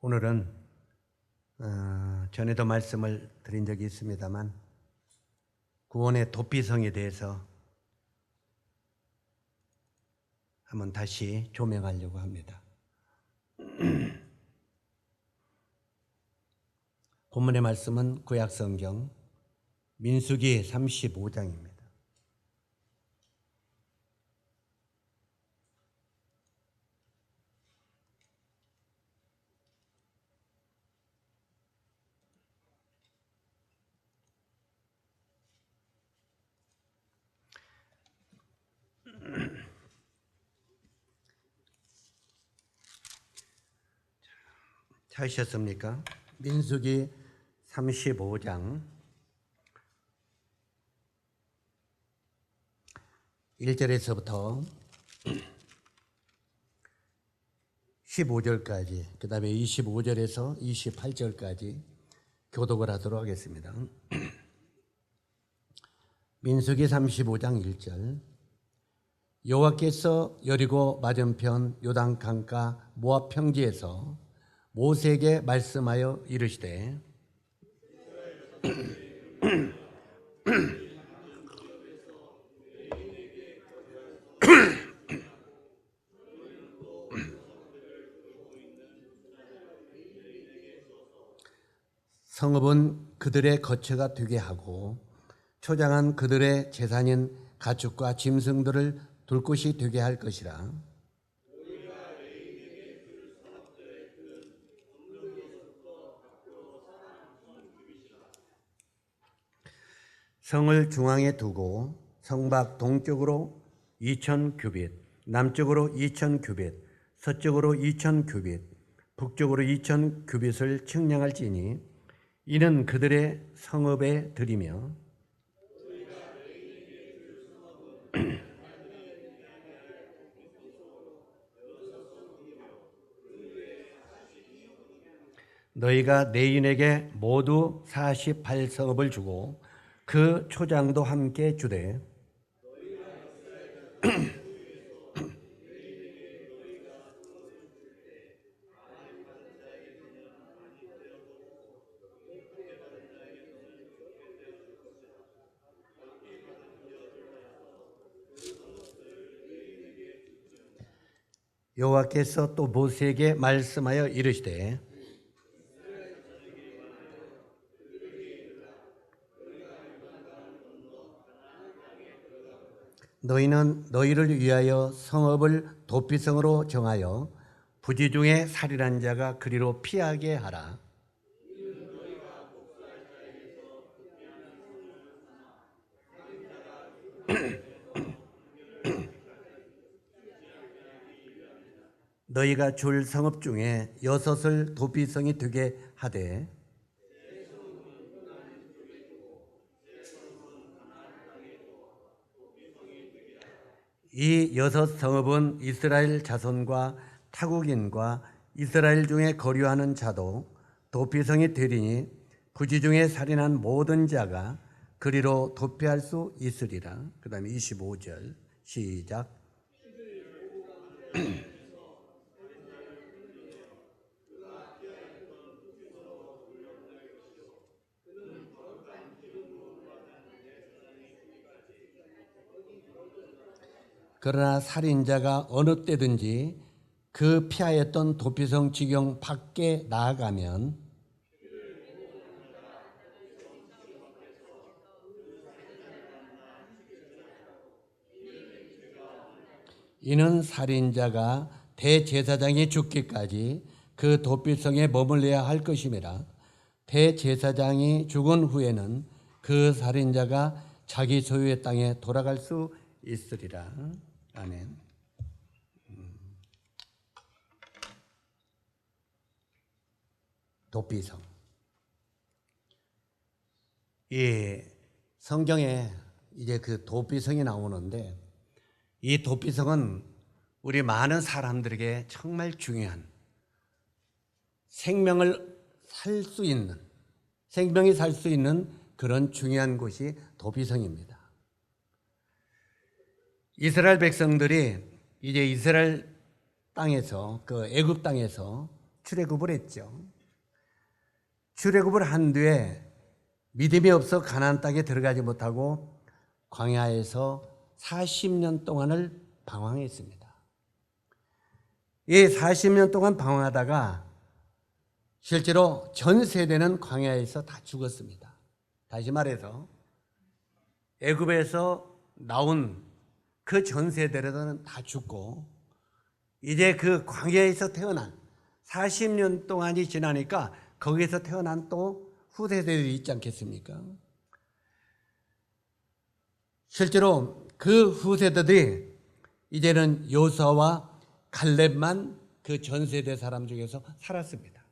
오늘은 전에도 말씀을 드린 적이 있습니다만 구원의 도피성에 대해서 한번 다시 조명하려고 합니다. 본문의 말씀은 구약성경 민수기 35장입니다. 찾으셨습니까? 민수기 35장 1절에서부터 15절까지, 그 다음에 25절에서 28절까지 교독을 하도록 하겠습니다. 민수기 35장 1절. 여호와께서 여리고 맞은편 요단 강가 모압 평지에서 모세에게 말씀하여 이르시되 성읍은 그들의 거처가 되게 하고 초장한 그들의 재산인 가축과 짐승들을 둘 곳이 되게 할 것이라. 성을 중앙에 두고 성밖 동쪽으로 2000규빗, 남쪽으로 2000규빗, 서쪽으로 2000규빗, 북쪽으로 2000규빗을 측량할지니 이는 그들의 성읍에 들이며 너희가 내인에게 모두 48성읍을 주고 그 초장도 함께 주되 여호와께서 또 모세에게 말씀하여 이르시되 너희는 너희를 위하여 성읍을 도피성으로 정하여 부지 중에 살인한 자가 그리로 피하게 하라. 너희가 줄 성읍 중에 6을 도피성이 되게 하되 이 6성읍은 이스라엘 자손과 타국인과 이스라엘 중에 거류하는 자도 도피성이 되리니 부지 중에 살인한 모든 자가 그리로 도피할 수 있으리라. 그 다음에 25절 시작. 그러나 살인자가 어느 때든지 그 피하였던 도피성 지경 밖에 나아가면 이는 살인자가 대제사장이 죽기까지 그 도피성에 머물러야 할 것임이라. 대제사장이 죽은 후에는 그 살인자가 자기 소유의 땅에 돌아갈 수 있으리라. 아멘. 도피성. 이 성경에 이제 그 도피성이 나오는데 이 도피성은 우리 많은 사람들에게 정말 중요한 생명을 살 수 있는, 생명이 살 수 있는 그런 중요한 곳이 도피성입니다. 이스라엘 백성들이 이제 이스라엘 땅에서 그 애굽 땅에서 출애굽을 했죠. 출애굽을 한 뒤에 믿음이 없어 가나안 땅에 들어가지 못하고 광야에서 40년 동안을 방황했습니다. 이 40년 동안 방황하다가 실제로 전 세대는 광야에서 다 죽었습니다. 다시 말해서 애굽에서 나온 그 전 세대들은 다 죽고 이제 그 광야에서 태어난 40년 동안이 지나니까 거기에서 태어난 또 후세대들이 있지 않겠습니까? 실제로 그 후세대들이 이제는 여호수아와 갈렙만 그 전 세대 사람 중에서 살았습니다.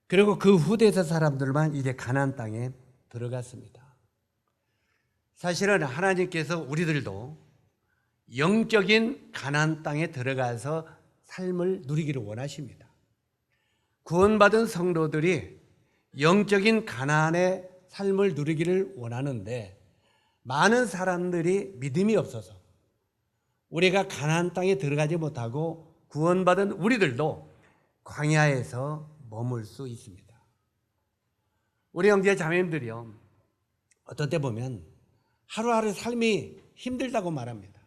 그리고 그 후대에서 사람들만 이제 가나안 땅에 들어갔습니다. 사실은 하나님께서 우리들도 영적인 가나안 땅에 들어가서 삶을 누리기를 원하십니다. 구원받은 성도들이 영적인 가나안의 삶을 누리기를 원하는데 많은 사람들이 믿음이 없어서 우리가 가나안 땅에 들어가지 못하고 구원받은 우리들도 광야에서 머물 수 있습니다. 우리 형제 자매님들이요, 어떤 때 보면 하루하루 삶이 힘들다고 말합니다.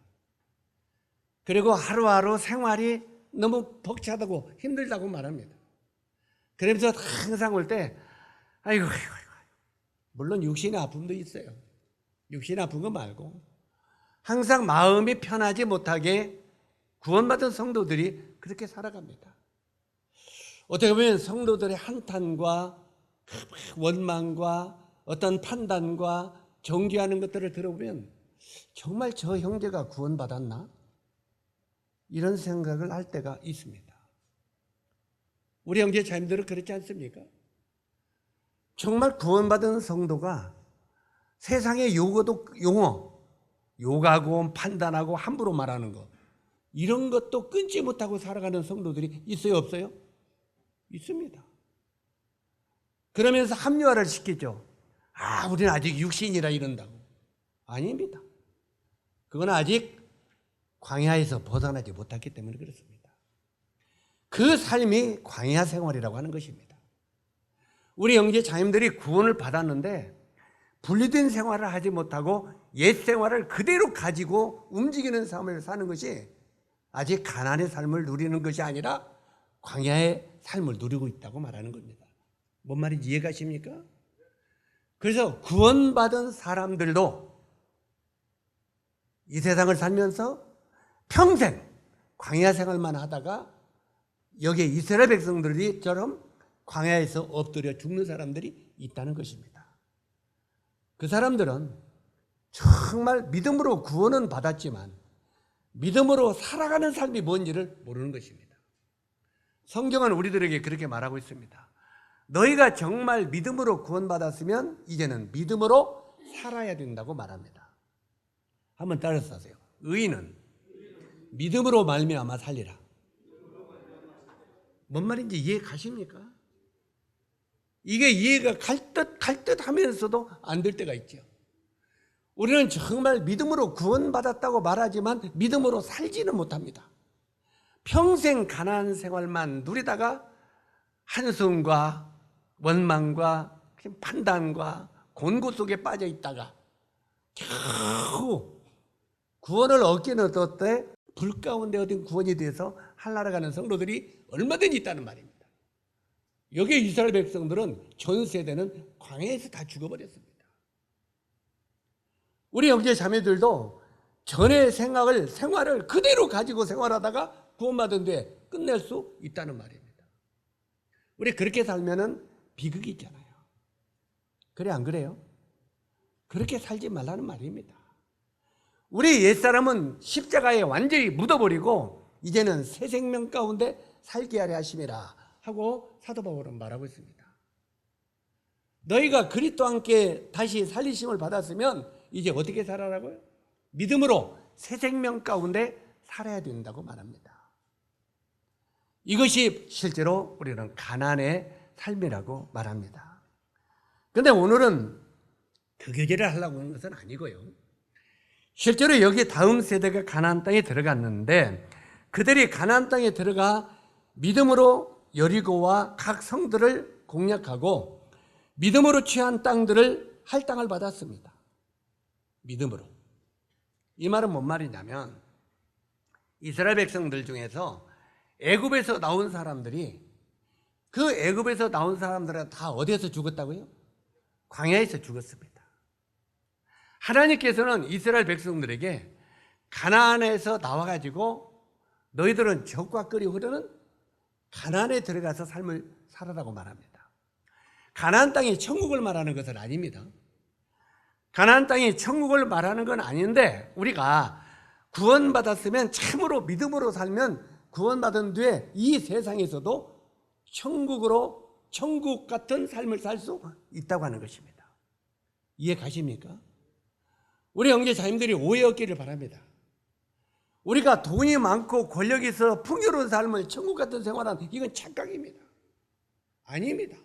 그리고 하루하루 생활이 너무 벅차다고 힘들다고 말합니다. 그러면서 항상 올 때 아이고, 물론 육신의 아픔도 있어요. 육신의 아픈 거 말고 항상 마음이 편하지 못하게 구원받은 성도들이 그렇게 살아갑니다. 어떻게 보면 성도들의 한탄과 원망과 어떤 판단과 정죄하는 것들을 들어보면 정말 저 형제가 구원받았나? 이런 생각을 할 때가 있습니다. 우리 형제 자매들은 그렇지 않습니까? 정말 구원받은 성도가 세상의 용어, 욕하고 판단하고 함부로 말하는 것, 이런 것도 끊지 못하고 살아가는 성도들이 있어요, 없어요? 있습니다. 그러면서 합리화를 시키죠. 우리는 아직 육신이라 이런다고. 아닙니다. 그건 아직 광야에서 벗어나지 못했기 때문에 그렇습니다. 그 삶이 광야 생활이라고 하는 것입니다. 우리 형제 자매들이 구원을 받았는데 분리된 생활을 하지 못하고 옛 생활을 그대로 가지고 움직이는 삶을 사는 것이 아직 가나안의 삶을 누리는 것이 아니라 광야의 삶을 누리고 있다고 말하는 겁니다. 뭔 말인지 이해가십니까? 그래서 구원받은 사람들도 이 세상을 살면서 평생 광야 생활만 하다가 여기에 이스라엘 백성들이처럼 광야에서 엎드려 죽는 사람들이 있다는 것입니다. 그 사람들은 정말 믿음으로 구원은 받았지만 믿음으로 살아가는 삶이 뭔지를 모르는 것입니다. 성경은 우리들에게 그렇게 말하고 있습니다. 너희가 정말 믿음으로 구원받았으면 이제는 믿음으로 살아야 된다고 말합니다. 한번 따라서 하세요. 의인은 믿음으로 말미암아 살리라. 뭔 말인지 이해 가십니까? 이게 이해가 갈 듯 하면서도 안 될 때가 있죠. 우리는 정말 믿음으로 구원받았다고 말하지만 믿음으로 살지는 못합니다. 평생 가나안 생활만 누리다가 한숨과 원망과 판단과 곤고 속에 빠져 있다가 겨우 구원을 얻긴 얻었대 불 가운데 얻은 구원이 돼서 하늘나라 가는 성도들이 얼마든지 있다는 말입니다. 여기에 이스라엘 백성들은 전 세대는 광야에서 다 죽어버렸습니다. 우리 형제 자매들도 전의 생활을 그대로 가지고 생활하다가 구원받은 뒤에 끝낼 수 있다는 말입니다. 우리 그렇게 살면은 비극이 있잖아요. 그래 안 그래요? 그렇게 살지 말라는 말입니다. 우리 옛사람은 십자가에 완전히 묻어버리고 이제는 새 생명 가운데 살게 하려 하심이라 하고 사도 바울은 말하고 있습니다. 너희가 그리스도와 함께 다시 살리심을 받았으면 이제 어떻게 살아라고요? 믿음으로 새 생명 가운데 살아야 된다고 말합니다. 이것이 실제로 우리는 가나안의 삶이라고 말합니다. 그런데 오늘은 그 교제를 하려고 하는 것은 아니고요. 실제로 여기 다음 세대가 가나안 땅에 들어갔는데 그들이 가나안 땅에 들어가 믿음으로 여리고와 각 성들을 공략하고 믿음으로 취한 땅들을 할당을 받았습니다. 믿음으로. 이 말은 뭔 말이냐면 이스라엘 백성들 중에서 애굽에서 나온 사람들이 그 애굽에서 나온 사람들은 다 어디에서 죽었다고요? 광야에서 죽었습니다. 하나님께서는 이스라엘 백성들에게 가나안에서 나와가지고 너희들은 적과 끓이 흐르는 가나안에 들어가서 삶을 살아라고 말합니다. 가나안 땅이 천국을 말하는 것은 아닙니다. 가나안 땅이 천국을 말하는 건 아닌데 우리가 구원받았으면 참으로 믿음으로 살면 구원받은 뒤에 이 세상에서도 천국 같은 삶을 살 수 있다고 하는 것입니다. 이해 가십니까? 우리 형제자님들이 오해 없기를 바랍니다. 우리가 돈이 많고 권력이 있어 풍요로운 삶을 천국 같은 생활하는 이건 착각입니다. 아닙니다.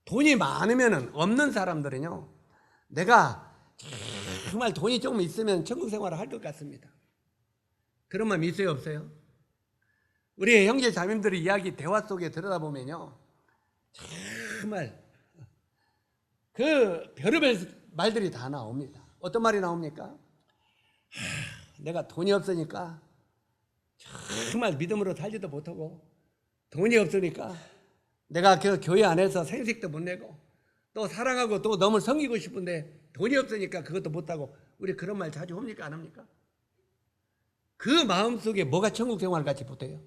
돈이 많으면 없는 사람들은요, 내가 정말 돈이 조금 있으면 천국 생활을 할 것 같습니다. 그런 마음 있어요, 없어요? 우리 형제 자매들의 이야기 대화 속에 들여다보면요, 정말 그 별의별 말들이 다 나옵니다. 어떤 말이 나옵니까? 내가 돈이 없으니까 정말 믿음으로 살지도 못하고, 돈이 없으니까 내가 그 교회 안에서 생식도 못 내고, 또 사랑하고 또 너무 섬기고 싶은데 돈이 없으니까 그것도 못하고. 우리 그런 말 자주 합니까, 안 합니까? 그 마음속에 뭐가 천국 생활 같이 붙어요?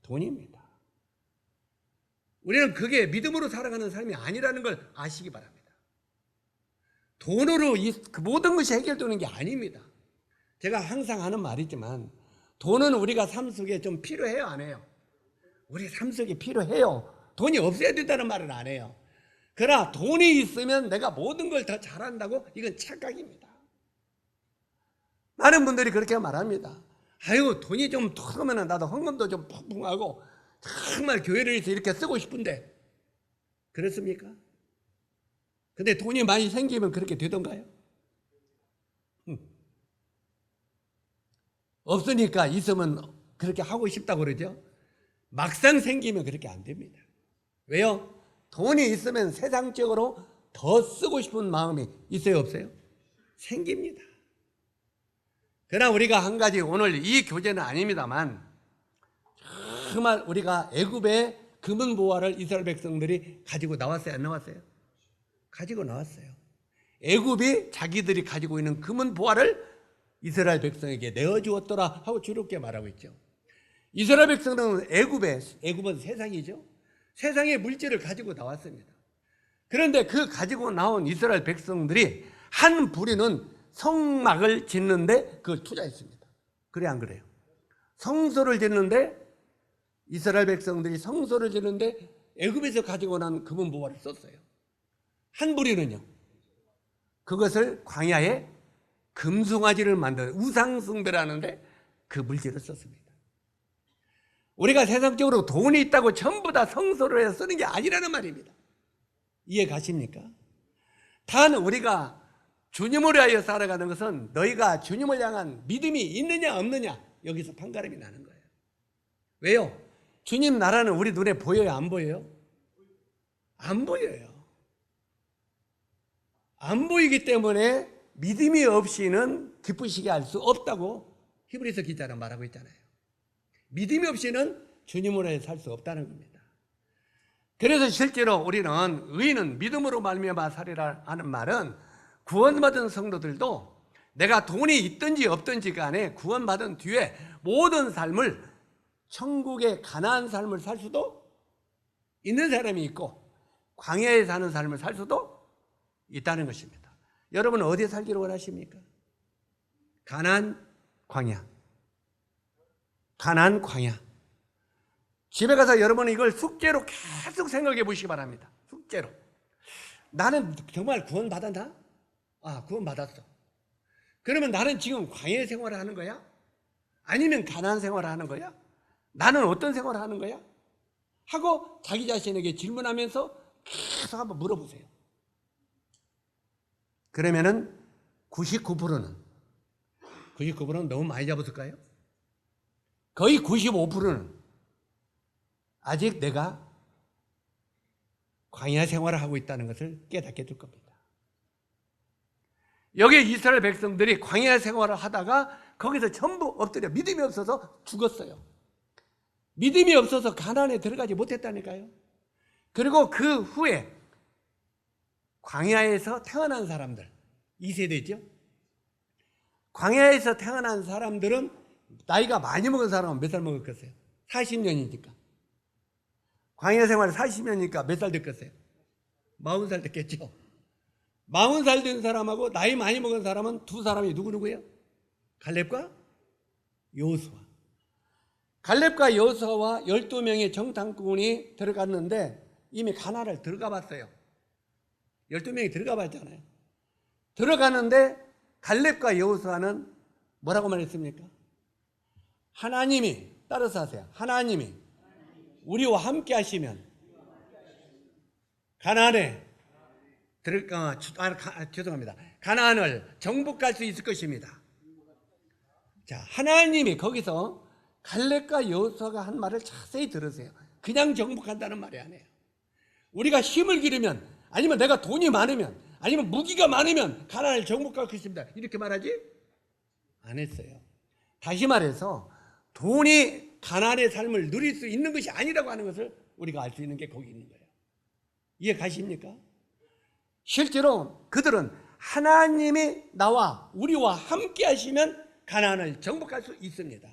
돈입니다. 우리는 그게 믿음으로 살아가는 삶이 아니라는 걸 아시기 바랍니다. 돈으로 그 모든 것이 해결되는 게 아닙니다. 제가 항상 하는 말이지만 돈은 우리가 삶 속에 좀 필요해요, 안 해요? 우리 삶 속에 필요해요. 돈이 없어야 된다는 말은 안 해요. 그러나 돈이 있으면 내가 모든 걸 더 잘한다고? 이건 착각입니다. 많은 분들이 그렇게 말합니다. 아유, 돈이 좀 턱하면 나도 헌금도 좀 풍풍하고 정말 교회를 위해서 이렇게 쓰고 싶은데, 그렇습니까? 근데 돈이 많이 생기면 그렇게 되던가요? 없으니까 있으면 그렇게 하고 싶다고 그러죠. 막상 생기면 그렇게 안 됩니다. 왜요? 돈이 있으면 세상적으로 더 쓰고 싶은 마음이 있어요, 없어요? 생깁니다. 그러나 우리가 한 가지, 오늘 이 교재는 아닙니다만 정말 우리가 애굽의 금은 보화를 이스라엘 백성들이 가지고 나왔어요, 안 나왔어요? 가지고 나왔어요. 애굽이 자기들이 가지고 있는 금은 보화를 이스라엘 백성에게 내어주었더라 하고 주롭게 말하고 있죠. 이스라엘 백성은 애굽은 세상이죠. 세상의 물질을 가지고 나왔습니다. 그런데 그 가지고 나온 이스라엘 백성들이 한 부류는 성막을 짓는데 그걸 투자했습니다. 그래, 안 그래요? 성소를 짓는데, 이스라엘 백성들이 성소를 짓는데 애굽에서 가지고 난 금은 보화를 썼어요. 한 부류는요, 그것을 광야에 금송아지를 만드는 우상숭배라는데 그 물질을 썼습니다. 우리가 세상적으로 돈이 있다고 전부 다 성소를 해서 쓰는 게 아니라는 말입니다. 이해 가십니까? 단 우리가 주님을 위하여 살아가는 것은 너희가 주님을 향한 믿음이 있느냐 없느냐, 여기서 판가름이 나는 거예요. 왜요? 주님 나라는 우리 눈에 보여요, 안 보여요? 안 보여요. 안 보이기 때문에 믿음이 없이는 기쁘시게 할 수 없다고 히브리서 기자는 말하고 있잖아요. 믿음이 없이는 주님을 위해 살 수 없다는 겁니다. 그래서 실제로 우리는 의인은 믿음으로 말미암아 살리라 하는 말은, 구원받은 성도들도 내가 돈이 있든지 없든지 간에 구원받은 뒤에 모든 삶을, 천국의 가나안 삶을 살 수도 있는 사람이 있고 광야에 사는 삶을 살 수도 있다는 것입니다. 여러분은 어디에 살기를 원하십니까? 가나안, 광야. 가나안, 광야. 집에 가서 여러분은 이걸 숙제로 계속 생각해 보시기 바랍니다. 숙제로. 나는 정말 구원받았나? 아, 구원받았어. 그러면 나는 지금 광야 생활을 하는 거야? 아니면 가나안 생활을 하는 거야? 나는 어떤 생활을 하는 거야? 하고 자기 자신에게 질문하면서 계속 한번 물어보세요. 그러면은 99%는 너무 많이 잡았을까요? 거의 95%는 아직 내가 광야 생활을 하고 있다는 것을 깨닫게 될 겁니다. 여기 이스라엘 백성들이 광야 생활을 하다가 거기서 전부 엎드려 믿음이 없어서 죽었어요. 믿음이 없어서 가나안에 들어가지 못했다니까요. 그리고 그 후에 광야에서 태어난 사람들, 2세대죠. 광야에서 태어난 사람들은 나이가 많이 먹은 사람은 몇 살 먹었겠어요? 40년이니까. 광야 생활 40년이니까 몇 살 됐겠어요? 40살 됐겠죠. 40살 된 사람하고 나이 많이 먹은 사람은 두 사람이 누구예요? 갈렙과 여호수아. 갈렙과 여호수아와 12명의 정탐꾼이 들어갔는데 이미 가나안을 들어가 봤어요. 12명이 들어가 봤잖아요. 들어가는데 갈렙과 여호수아는 뭐라고 말했습니까? 하나님이, 따라서 하세요. 하나님이 우리와 함께 하시면 가나안에 죄송합니다. 가나안을 정복할 수 있을 것입니다. 자, 하나님이 거기서 갈렙과 여호수아가 한 말을 자세히 들으세요. 그냥 정복한다는 말이 아니에요. 우리가 힘을 기르면, 아니면 내가 돈이 많으면, 아니면 무기가 많으면 가나안을 정복할 것입니다. 이렇게 말하지? 안 했어요. 다시 말해서 돈이 가나안의 삶을 누릴 수 있는 것이 아니라고 하는 것을 우리가 알 수 있는 게 거기 있는 거예요. 이해 가십니까? 실제로 그들은 하나님이 나와 우리와 함께 하시면 가나안을 정복할 수 있습니다.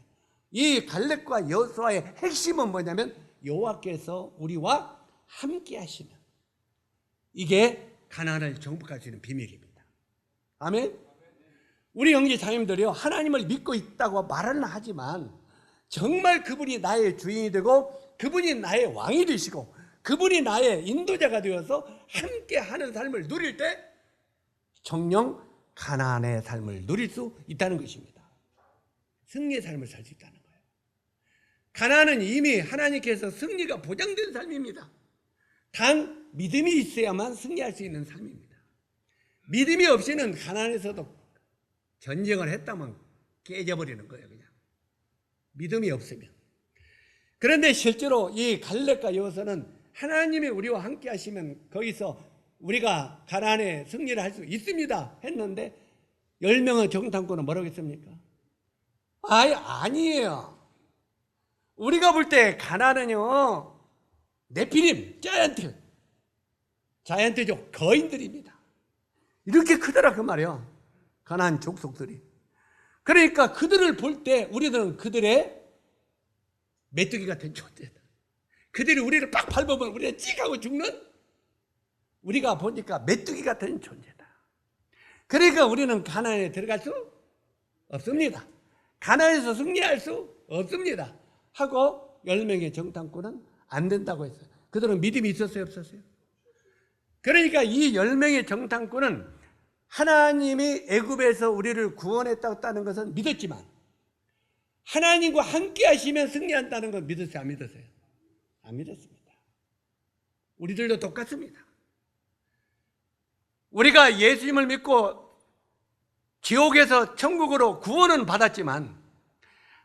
이 갈렙과 여호수아의 핵심은 뭐냐면 여호와께서 우리와 함께 하시면, 이게 가나안을 정복할 수 있는 비밀입니다. 아멘. 우리 형제 자매들이요, 하나님을 믿고 있다고 말은 하지만 정말 그분이 나의 주인이 되고 그분이 나의 왕이 되시고 그분이 나의 인도자가 되어서 함께 하는 삶을 누릴 때 정녕 가나안의 삶을 누릴 수 있다는 것입니다. 승리의 삶을 살 수 있다는 거예요. 가나안은 이미 하나님께서 승리가 보장된 삶입니다. 단 믿음이 있어야만 승리할 수 있는 삶입니다. 믿음이 없이는 가나안에서도 전쟁을 했다면 깨져버리는 거예요. 그냥 믿음이 없으면. 그런데 실제로 이 갈렙과 여호수아는 하나님이 우리와 함께 하시면 거기서 우리가 가나안에 승리를 할 수 있습니다 했는데 10명의 정탐꾼은 뭐라고 했습니까? 아니에요. 우리가 볼 때 가나안은요, 네피림, 자이언트족, 거인들입니다. 이렇게 크더라 그 말이에요. 가나안 족속들이. 그러니까 그들을 볼 때 우리들은 그들의 메뚜기 같은 존재다. 그들이 우리를 빡 밟으면 우리가 찍 하고 죽는, 우리가 보니까 메뚜기 같은 존재다. 그러니까 우리는 가나안에 들어갈 수 없습니다. 가나안에서 승리할 수 없습니다 하고 10명의 정탐꾼은 안 된다고 했어요. 그들은 믿음이 있었어요, 없었어요? 그러니까 이 10명의 정탐꾼은 하나님이 애굽에서 우리를 구원했다는 것은 믿었지만 하나님과 함께 하시면 승리한다는 건 믿었어요, 안 믿었어요? 안 믿었습니다. 우리들도 똑같습니다. 우리가 예수님을 믿고 지옥에서 천국으로 구원은 받았지만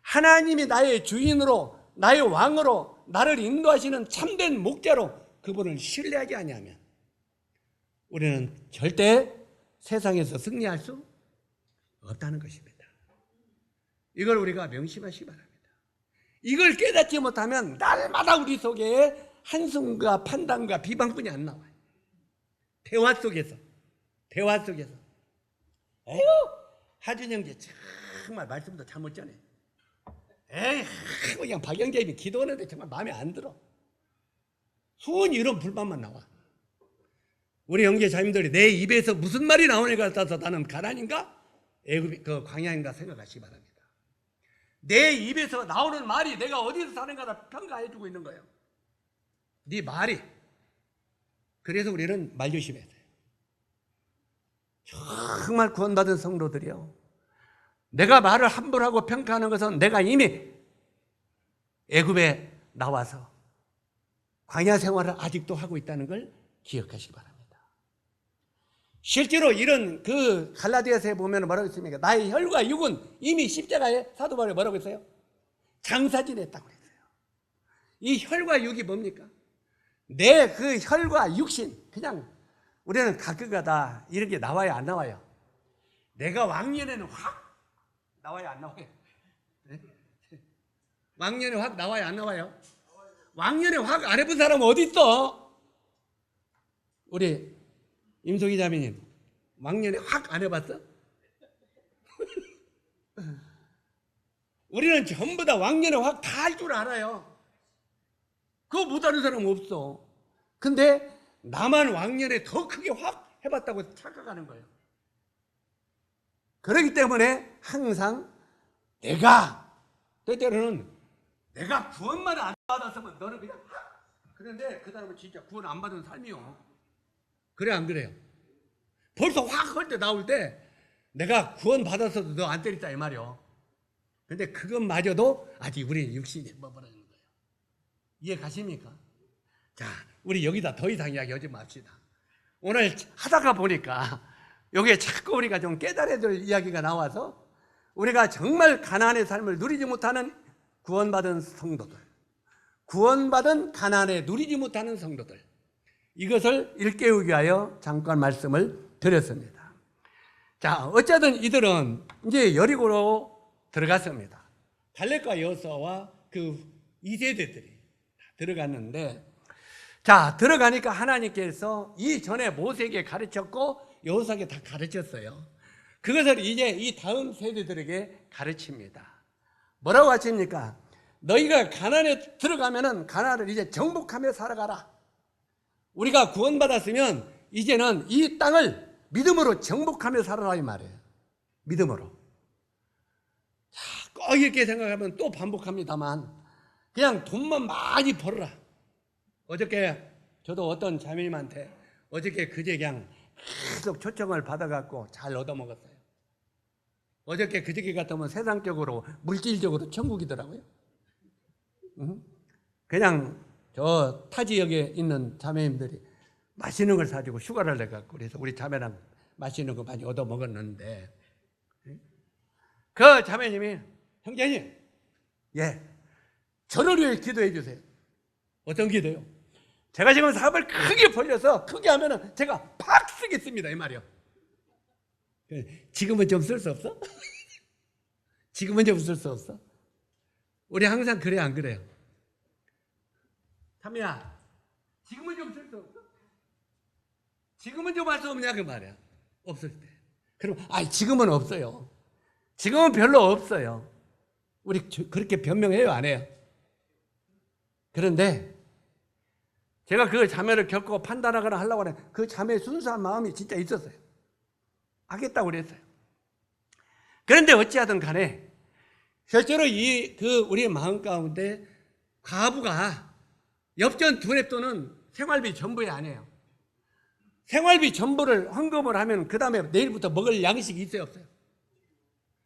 하나님이 나의 주인으로, 나의 왕으로 나를 인도하시는 참된 목자로 그분을 신뢰하지 아니하면 우리는 절대 세상에서 승리할 수 없다는 것입니다. 이걸 우리가 명심하시기 바랍니다. 이걸 깨닫지 못하면 날마다 우리 속에 한숨과 판단과 비방뿐이 안 나와요. 대화 속에서. 에휴, 하준 형제 정말 말씀도 잘 못 전해. 에이, 그냥 박영재님이 기도하는데 정말 마음에 안 들어. 수원이 이런 불만만 나와. 우리 형제 자님들이 내 입에서 무슨 말이 나오는가 따라서 나는 가나안인가 애굽 그 광야인가 생각하시기 바랍니다. 내 입에서 나오는 말이 내가 어디서 사는가를 평가해주고 있는 거예요. 네 말이. 그래서 우리는 말 조심해야 돼요. 정말 구원받은 성도들이요, 내가 말을 함부로 하고 평가하는 것은 내가 이미 애굽에 나와서 광야 생활을 아직도 하고 있다는 걸 기억하시기 바랍니다. 실제로 이런 그 갈라디아서에 보면 뭐라고 했습니까? 나의 혈과 육은 이미 십자가에 사도 바울이 뭐라고 했어요? 장사 지냈다고 했어요. 이 혈과 육이 뭡니까? 내 그 혈과 육신, 그냥 우리는 가끔가 다 이렇게 나와요, 안 나와요? 내가 왕년에는 확 나와요, 안 나와요? 네? 왕년에 확 나와요, 안 나와요? 왕년에 확 안 해본 사람 어디 있어? 우리 임송희 자매님, 왕년에 확 안 해봤어? 우리는 전부 다 왕년에 확 다 할 줄 알아요. 그거 못하는 사람 없어. 근데 나만 왕년에 더 크게 확 해봤다고 착각하는 거예요. 그렇기 때문에 항상 때때로는 내가 구원만 안 받았으면 너는 그냥 그런데 그 사람은 진짜 구원 안 받은 삶이요. 그래 안 그래요? 벌써 확 할 때 나올 때 내가 구원 받았어도 너 안 때렸다 이 말이요. 근데 그것마저도 아직 우리는 육신이 머무르는 거예요. 이해 가십니까? 자, 우리 여기다 더 이상 이야기하지 맙시다. 오늘 하다가 보니까 여기에 자꾸 우리가 좀 깨달아야 될 이야기가 나와서 우리가 정말 가나안의 삶을 누리지 못하는 구원받은 성도들, 구원받은 가나안에 누리지 못하는 성도들, 이것을 일깨우기 위하여 잠깐 말씀을 드렸습니다. 자, 어쨌든 이들은 이제 여리고로 들어갔습니다. 갈렙과 여호수아와 그 2세대들이 들어갔는데, 자, 들어가니까 하나님께서 이전에 모세에게 가르쳤고 여호수아에게 다 가르쳤어요. 그것을 이제 이 다음 세대들에게 가르칩니다. 뭐라고 하십니까? 너희가 가나안에 들어가면은 가나안을 이제 정복하며 살아가라. 우리가 구원받았으면 이제는 이 땅을 믿음으로 정복하며 살아라 이 말이에요. 믿음으로. 자, 꼭 이렇게 생각하면 또 반복합니다만 그냥 돈만 많이 벌어라. 어저께 저도 어떤 자매님한테 어저께 그제 그냥 계속 초청을 받아갖고 잘 얻어먹었어요. 어저께 그저께 같으면 세상적으로 물질적으로 천국이더라고요. 그냥 저 타 지역에 있는 자매님들이 맛있는 걸 사주고 휴가를 내갖고 그래서 우리 자매랑 맛있는 거 많이 얻어먹었는데 그 자매님이 형제님, 예, 저를 위해 기도해 주세요. 어떤 기도요? 제가 지금 사업을 크게 벌려서 크게 하면은 제가 팍 쓰겠습니다 이 말이요. 지금은 좀 쓸 수 없어? 지금은 좀 쓸 수 없어? 우리 항상 그래 안 그래요? 참이야, 지금은 좀 쓸 수 없어? 지금은 좀 할 수 없냐 그 말이야. 없을 때. 그럼 지금은 없어요. 지금은 별로 없어요. 우리 그렇게 변명해요 안 해요? 그런데 제가 그 자매를 겪고 판단하거나 하려고 하는 그 자매의 순수한 마음이 진짜 있었어요. 하겠다고 그랬어요. 그런데 어찌하든 간에 실제로 우리의 마음 가운데 과부가 엽전 두 랩돈은 생활비 전부에 아니에요. 생활비 전부를 헌금을 하면 그 다음에 내일부터 먹을 양식이 있어요 없어요?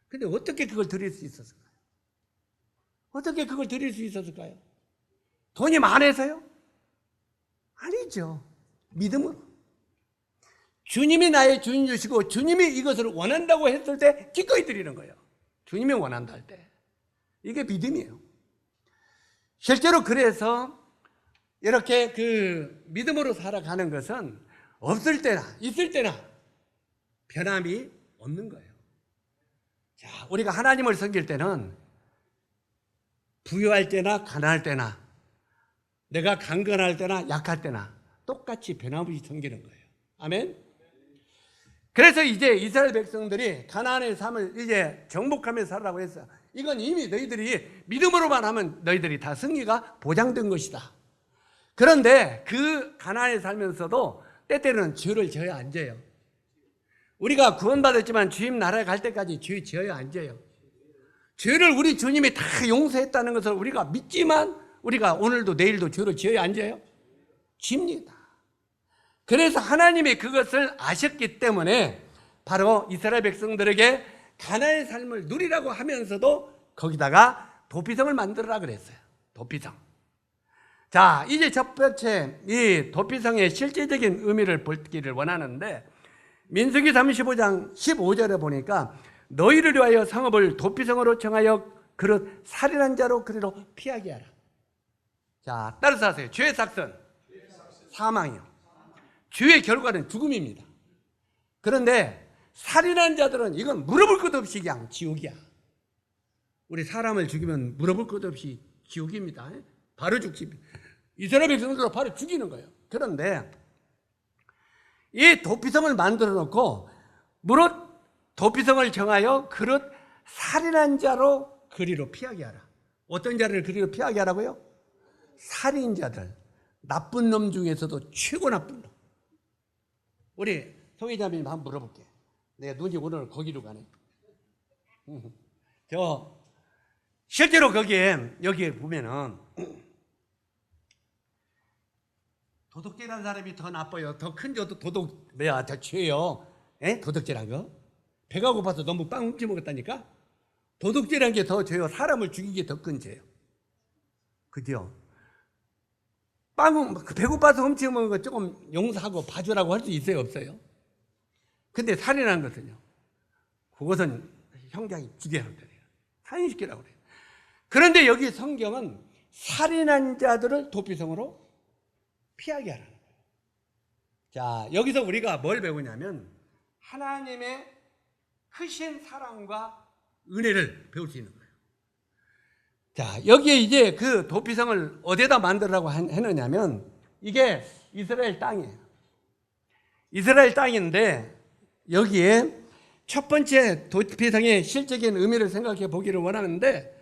근데 어떻게 그걸 드릴 수 있었을까요? 어떻게 그걸 드릴 수 있었을까요? 돈이 많아서요? 아니죠. 믿음으로. 주님이 나의 주인이시고 주님이 이것을 원한다고 했을 때 기꺼이 드리는 거예요. 주님이 원한다 할 때. 이게 믿음이에요. 실제로 그래서 이렇게 그 믿음으로 살아가는 것은 없을 때나 있을 때나 변함이 없는 거예요. 자, 우리가 하나님을 섬길 때는 부유할 때나 가난할 때나 내가 강건할 때나 약할 때나 똑같이 변함없이 섬기는 거예요. 아멘. 그래서 이제 이스라엘 백성들이 가나안의 삶을 이제 정복하며 살라고 했어. 이건 이미 너희들이 믿음으로만 하면 너희들이 다 승리가 보장된 것이다. 그런데 그 가나안에 살면서도 때때로는 죄를 지어야 안 져요. 우리가 구원받았지만 주님 나라에 갈 때까지 죄 지어야 안 져요. 죄를 우리 주님이 다 용서했다는 것을 우리가 믿지만 우리가 오늘도 내일도 죄를 지어야 안 져요? 집니다. 그래서 하나님이 그것을 아셨기 때문에 바로 이스라엘 백성들에게 가나안의 삶을 누리라고 하면서도 거기다가 도피성을 만들어라 그랬어요. 도피성. 자, 이제 첫 번째 이 도피성의 실제적인 의미를 보기를 원하는데 민수기 35장 15절에 보니까 너희를 위하여 성읍을 도피성으로 정하여 그릇 살인한 자로 그리로 피하게 하라. 자, 따라서 하세요. 죄의 삭선, 사망이요. 죄의 결과는 죽음입니다. 그런데 살인한 자들은 이건 물어볼 것 없이 그냥 지옥이야. 우리 사람을 죽이면 물어볼 것 없이 지옥입니다. 바로 죽지. 이스라엘 백성들도 바로 죽이는 거예요. 그런데 이 도피성을 만들어 놓고 무릇 도피성을 정하여 그릇 살인한 자로 그리로 피하게 하라. 어떤 자를 그리로 피하게 하라고요? 살인자들, 나쁜 놈 중에서도 최고 나쁜 놈. 우리 송혜자매님 한번 물어볼게. 내가 눈이 오늘 거기로 가네. 실제로 여기에 보면은 도둑질한 사람이 더 나빠요. 더 큰 더 죄요. 도둑질한 거. 배가 고파서 너무 빵 훔쳐 먹었다니까. 도둑질한 게 더 죄요. 사람을 죽인 게 더 큰 죄요. 그죠? 배고파서 훔쳐 먹은 거 조금 용서하고 봐주라고 할 수 있어요, 없어요? 근데 살인한 것은요. 그것은 형량이 죽여야 돼요. 살인시키라고 그래요. 그런데 여기 성경은 살인한 자들을 도피성으로 피하게 하라는 거예요. 자, 여기서 우리가 뭘 배우냐면 하나님의 크신 사랑과 은혜를 배울 수 있는 거예요. 자, 여기에 이제 그 도피성을 어디에다 만들라고 했느냐면 이게 이스라엘 땅이에요. 이스라엘 땅인데 여기에 첫 번째 도피성의 실적인 의미를 생각해 보기를 원하는데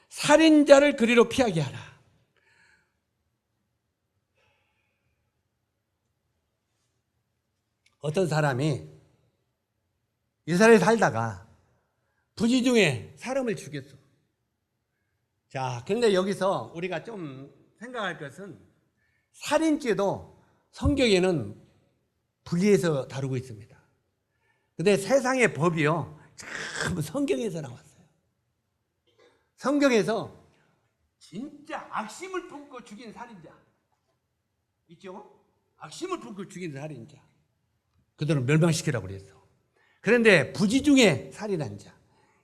살인자를 그리로 피하게 하라. 어떤 사람이 이스라엘에 살다가 부지 중에 사람을 죽였어. 자, 그런데 여기서 우리가 좀 생각할 것은 살인죄도 성경에는 분리해서 다루고 있습니다. 근데 세상의 법이요, 전부 성경에서 나왔어요. 성경에서 진짜 악심을 품고 죽인 살인자 있죠? 악심을 품고 죽인 살인자 그들은 멸망시키라고 그랬어. 그런데 부지 중에 살인한 자,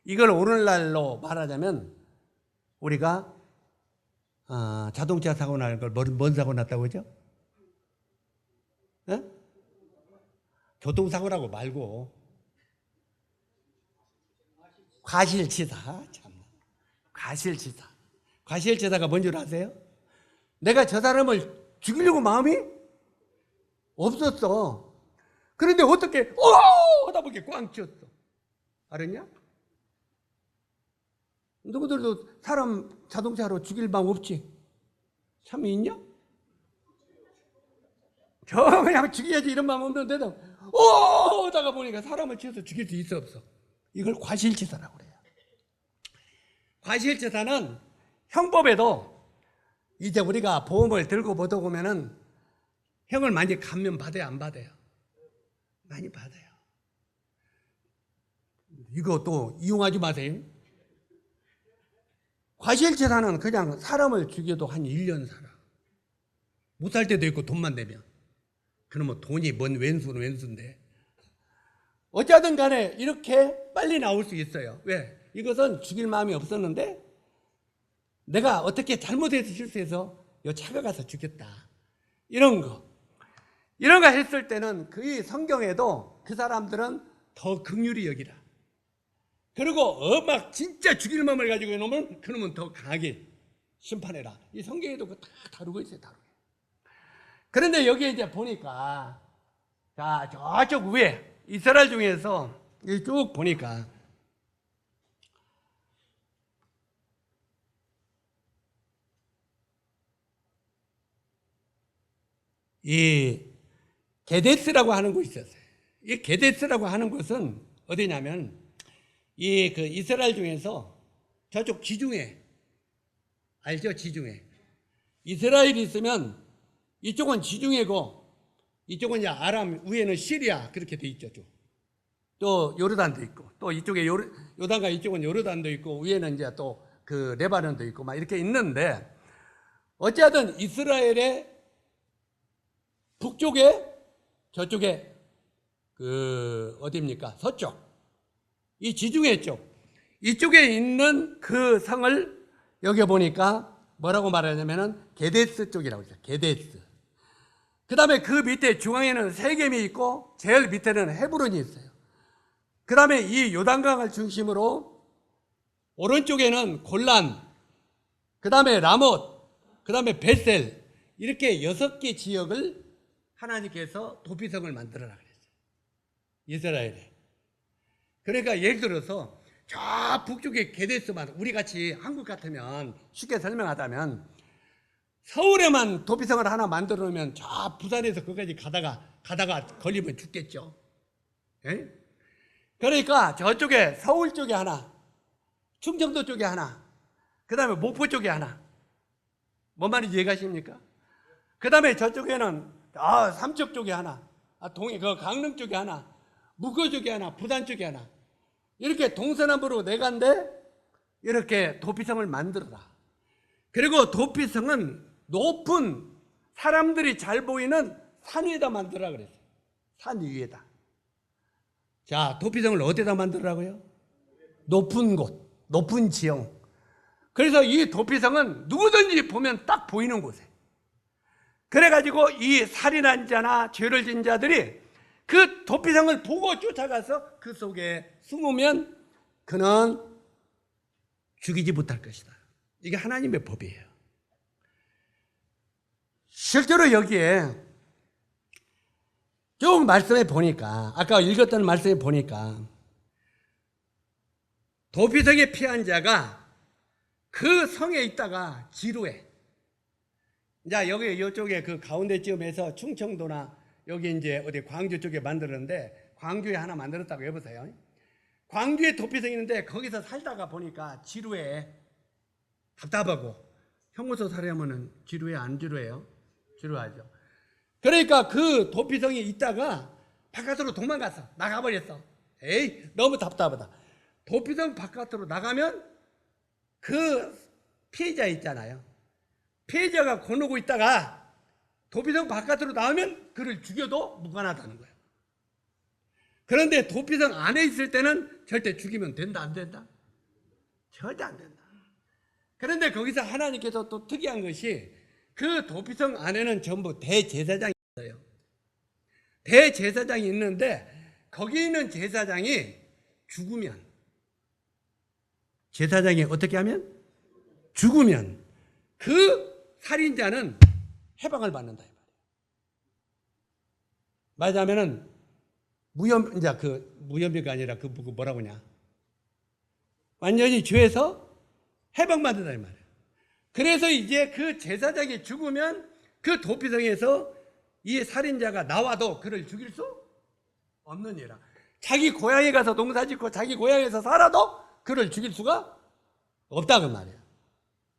이걸 오늘날로 말하자면 우리가 자동차 사고 날 걸 뭔 사고 났다고 하죠? 교통사고라고 말고 과실치사. 참, 과실치사. 과실치사가 뭔 줄 아세요? 내가 저 사람을 죽이려고 마음이 없었어. 그런데 어떻게 하다 보니까 꽝 쳤어. 알았냐? 누구들도 사람 자동차로 죽일 마음 없지? 참 있냐? 그냥 죽여야지 이런 마음 없는데도 하다가 보니까 사람을 치어서 죽일 수 있어 없어? 이걸 과실치사라고 그래요. 과실치사는 형법에도 이제 우리가 보험을 들고 보다 보면은 형을 많이 감면 받아요, 안 받아요? 많이 받아요. 이거 또 이용하지 마세요. 과실치사는 그냥 사람을 죽여도 한 1년 살아. 못 살 때도 있고 돈만 내면. 그러면 돈이 뭔 왼수는 왼수인데. 어쩌든 간에 이렇게 빨리 나올 수 있어요. 왜? 이것은 죽일 마음이 없었는데 내가 어떻게 잘못해서 실수해서 요 차가 가서 죽였다. 이런 거 했을 때는 그 성경에도 그 사람들은 더 긍휼히 여기라. 그리고 막 진짜 죽일 마음을 가지고 놓으면 그놈은 더 강하게 심판해라. 이 성경에도 그거 다 다루고 있어요. 다루고. 그런데 여기에 이제 보니까 자, 저쪽 위에 이스라엘 중에서 쭉 보니까 이 게데스라고 하는 곳이 있었어요. 이 게데스라고 하는 곳은 어디냐면 이 그 이스라엘 중에서 저쪽 지중해 알죠? 지중해. 이스라엘이 있으면 이쪽은 지중해고 이쪽은 이제 아람, 위에는 시리아 그렇게 돼 있죠. 또 요르단도 있고 또 이쪽에 요단과 이쪽은 요르단도 있고 위에는 이제 또 그 레바논도 있고 막 이렇게 있는데 어쨌든 이스라엘의 북쪽에 저쪽에 그 어디입니까? 서쪽 이 지중해 쪽 이쪽에 있는 그 성을 여기 보니까 뭐라고 말하냐면은 게데스 쪽이라고 있어요. 게데스. 그 다음에 그 밑에 중앙에는 세겜이 있고 제일 밑에는 헤브론이 있어요. 그 다음에 이 요단강을 중심으로 오른쪽에는 골란, 그 다음에 라못, 그 다음에 벳셀, 이렇게 6개 지역을 하나님께서 도피성을 만들어라 그랬어요. 이스라엘에. 그러니까 예를 들어서 저 북쪽에 게데스만, 우리 같이 한국 같으면 쉽게 설명하자면 서울에만 도피성을 하나 만들어 놓으면 저 부산에서 거기까지 가다가 걸리면 죽겠죠. 예? 그러니까 저쪽에 서울 쪽에 하나, 충청도 쪽에 하나, 그 다음에 목포 쪽에 하나. 뭔 말인지 이해가십니까? 그 다음에 저쪽에는 삼척 쪽에 하나, 강릉 쪽에 하나, 무거 쪽에 하나, 부산 쪽에 하나. 이렇게 동서남북으로 내간데 이렇게 도피성을 만들어라. 그리고 도피성은 높은 사람들이 잘 보이는 산 위에다 만들어라 그랬어요. 산 위에다. 자, 도피성을 어디다 만들으라고요? 높은 곳, 높은 지형. 그래서 이 도피성은 누구든지 보면 딱 보이는 곳에. 그래가지고 이 살인한 자나 죄를 진 자들이 그 도피성을 보고 쫓아가서 그 속에 숨으면 그는 죽이지 못할 것이다. 이게 하나님의 법이에요. 실제로 여기에 쭉 말씀해 보니까, 아까 읽었던 말씀에 보니까 도피성에 피한 자가 그 성에 있다가 지루해. 자, 여기 이쪽에 그 가운데쯤에서 충청도나 여기 이제 어디 광주 쪽에 만들었는데, 광주에 하나 만들었다고 해보세요. 광주에 도피성이 있는데 거기서 살다가 보니까 지루해. 답답하고. 형무소 살려면은 지루해, 안 지루해요? 지루하죠. 그러니까 그 도피성에 있다가 바깥으로 도망갔어. 나가버렸어. 에이, 너무 답답하다. 도피성 바깥으로 나가면 그 피해자 있잖아요. 피해자가 거느고 있다가 도피성 바깥으로 나오면 그를 죽여도 무관하다는 거예요. 그런데 도피성 안에 있을 때는 절대 죽이면 된다, 안 된다? 절대 안 된다. 그런데 거기서 하나님께서 또 특이한 것이 그 도피성 안에는 전부 대제사장이 있어요. 대제사장이 있는데 거기 있는 제사장이 죽으면, 제사장이 어떻게 하면? 죽으면 그 살인자는 해방을 받는다. 말하자면은 무혐의가 아니라 뭐라고 하냐? 완전히 죄에서 해방받는다 이 말이에요. 그래서 이제 그 제사장이 죽으면 그 도피성에서 이 살인자가 나와도 그를 죽일 수 없는 일이라. 자기 고향에 가서 농사짓고 자기 고향에서 살아도 그를 죽일 수가 없다고 말이에요.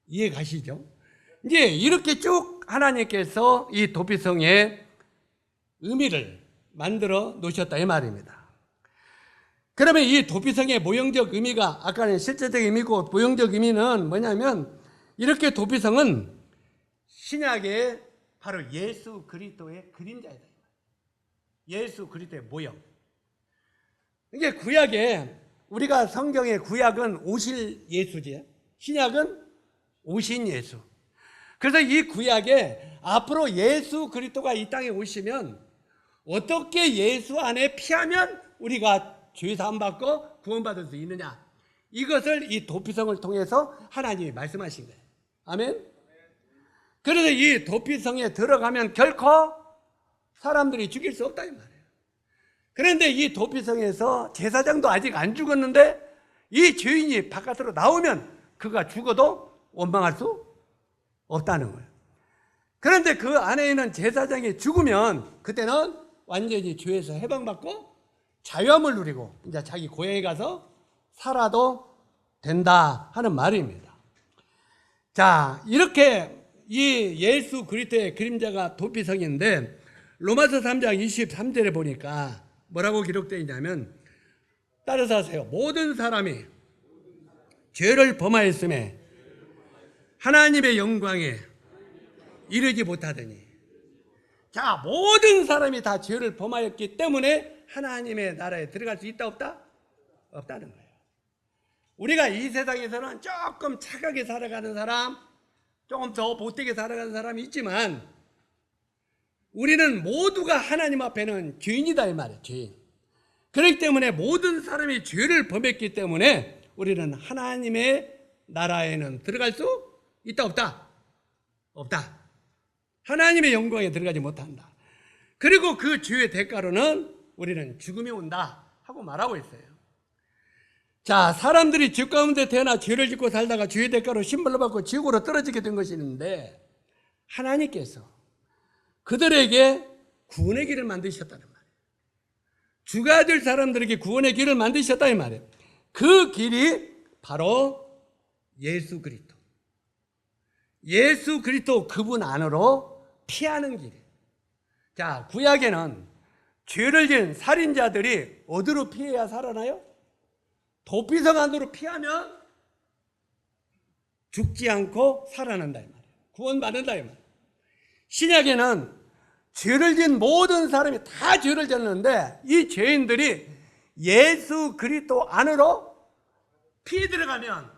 이해 가시죠? 이제 이렇게 쭉 하나님께서 이 도피성의 의미를 만들어 놓으셨다 이 말입니다. 그러면 이 도피성의 모형적 의미가, 아까는 실제적 의미고 모형적 의미는 뭐냐면, 이렇게 도피성은 신약의 바로 예수 그리스도의 그림자이다. 예수 그리스도의 모형. 이게 구약에, 우리가 성경의 구약은 오실 예수지, 신약은 오신 예수. 그래서 이 구약에 앞으로 예수 그리스도가 이 땅에 오시면 어떻게 예수 안에 피하면 우리가 죄 사함 받고 구원받을 수 있느냐, 이것을 이 도피성을 통해서 하나님이 말씀하신 거예요. 아멘. 그래서 이 도피성에 들어가면 결코 사람들이 죽일 수 없다 이 말이에요. 그런데 이 도피성에서 제사장도 아직 안 죽었는데 이 죄인이 바깥으로 나오면 그가 죽어도 원망할 수 없다는 거예요. 그런데 그 안에 있는 제사장이 죽으면 그때는 완전히 죄에서 해방받고 자유함을 누리고 이제 자기 고향에 가서 살아도 된다 하는 말입니다. 자, 이렇게 이 예수 그리스도의 그림자가 도피성인데, 로마서 3장 23절에 보니까 뭐라고 기록되어 있냐면, 따라서 하세요. 모든 사람이 죄를 범하였음에 하나님의 영광에 이르지 못하더니. 자, 모든 사람이 다 죄를 범하였기 때문에 하나님의 나라에 들어갈 수 있다 없다? 없다는 거예요. 우리가 이 세상에서는 조금 착하게 살아가는 사람, 조금 더 못되게 살아가는 사람이 있지만 우리는 모두가 하나님 앞에는 죄인이다 이 말이에요. 죄인. 그렇기 때문에 모든 사람이 죄를 범했기 때문에 우리는 하나님의 나라에는 들어갈 수 있다 없다? 없다. 하나님의 영광에 들어가지 못한다. 그리고 그 죄의 대가로는 우리는 죽음이 온다 하고 말하고 있어요. 자, 사람들이 죄 가운데 태어나 죄를 짓고 살다가 죄의 대가로 신벌로 받고 지옥으로 떨어지게 된 것이 있는데 하나님께서 그들에게 구원의 길을 만드셨다는 말이에요. 죽어야 될 사람들에게 구원의 길을 만드셨다 이 말이에요. 그 길이 바로 예수 그리스도. 예수 그리스도 그분 안으로 피하는 길이에요. 자, 구약에는 죄를 지은 살인자들이 어디로 피해야 살아나요? 도피성 안으로 피하면 죽지 않고 살아난다 이 말이에요. 구원받는다 이 말이에요. 신약에는 죄를 지은 모든 사람이 다 죄를 졌는데 이 죄인들이 예수 그리스도 안으로 피해 들어가면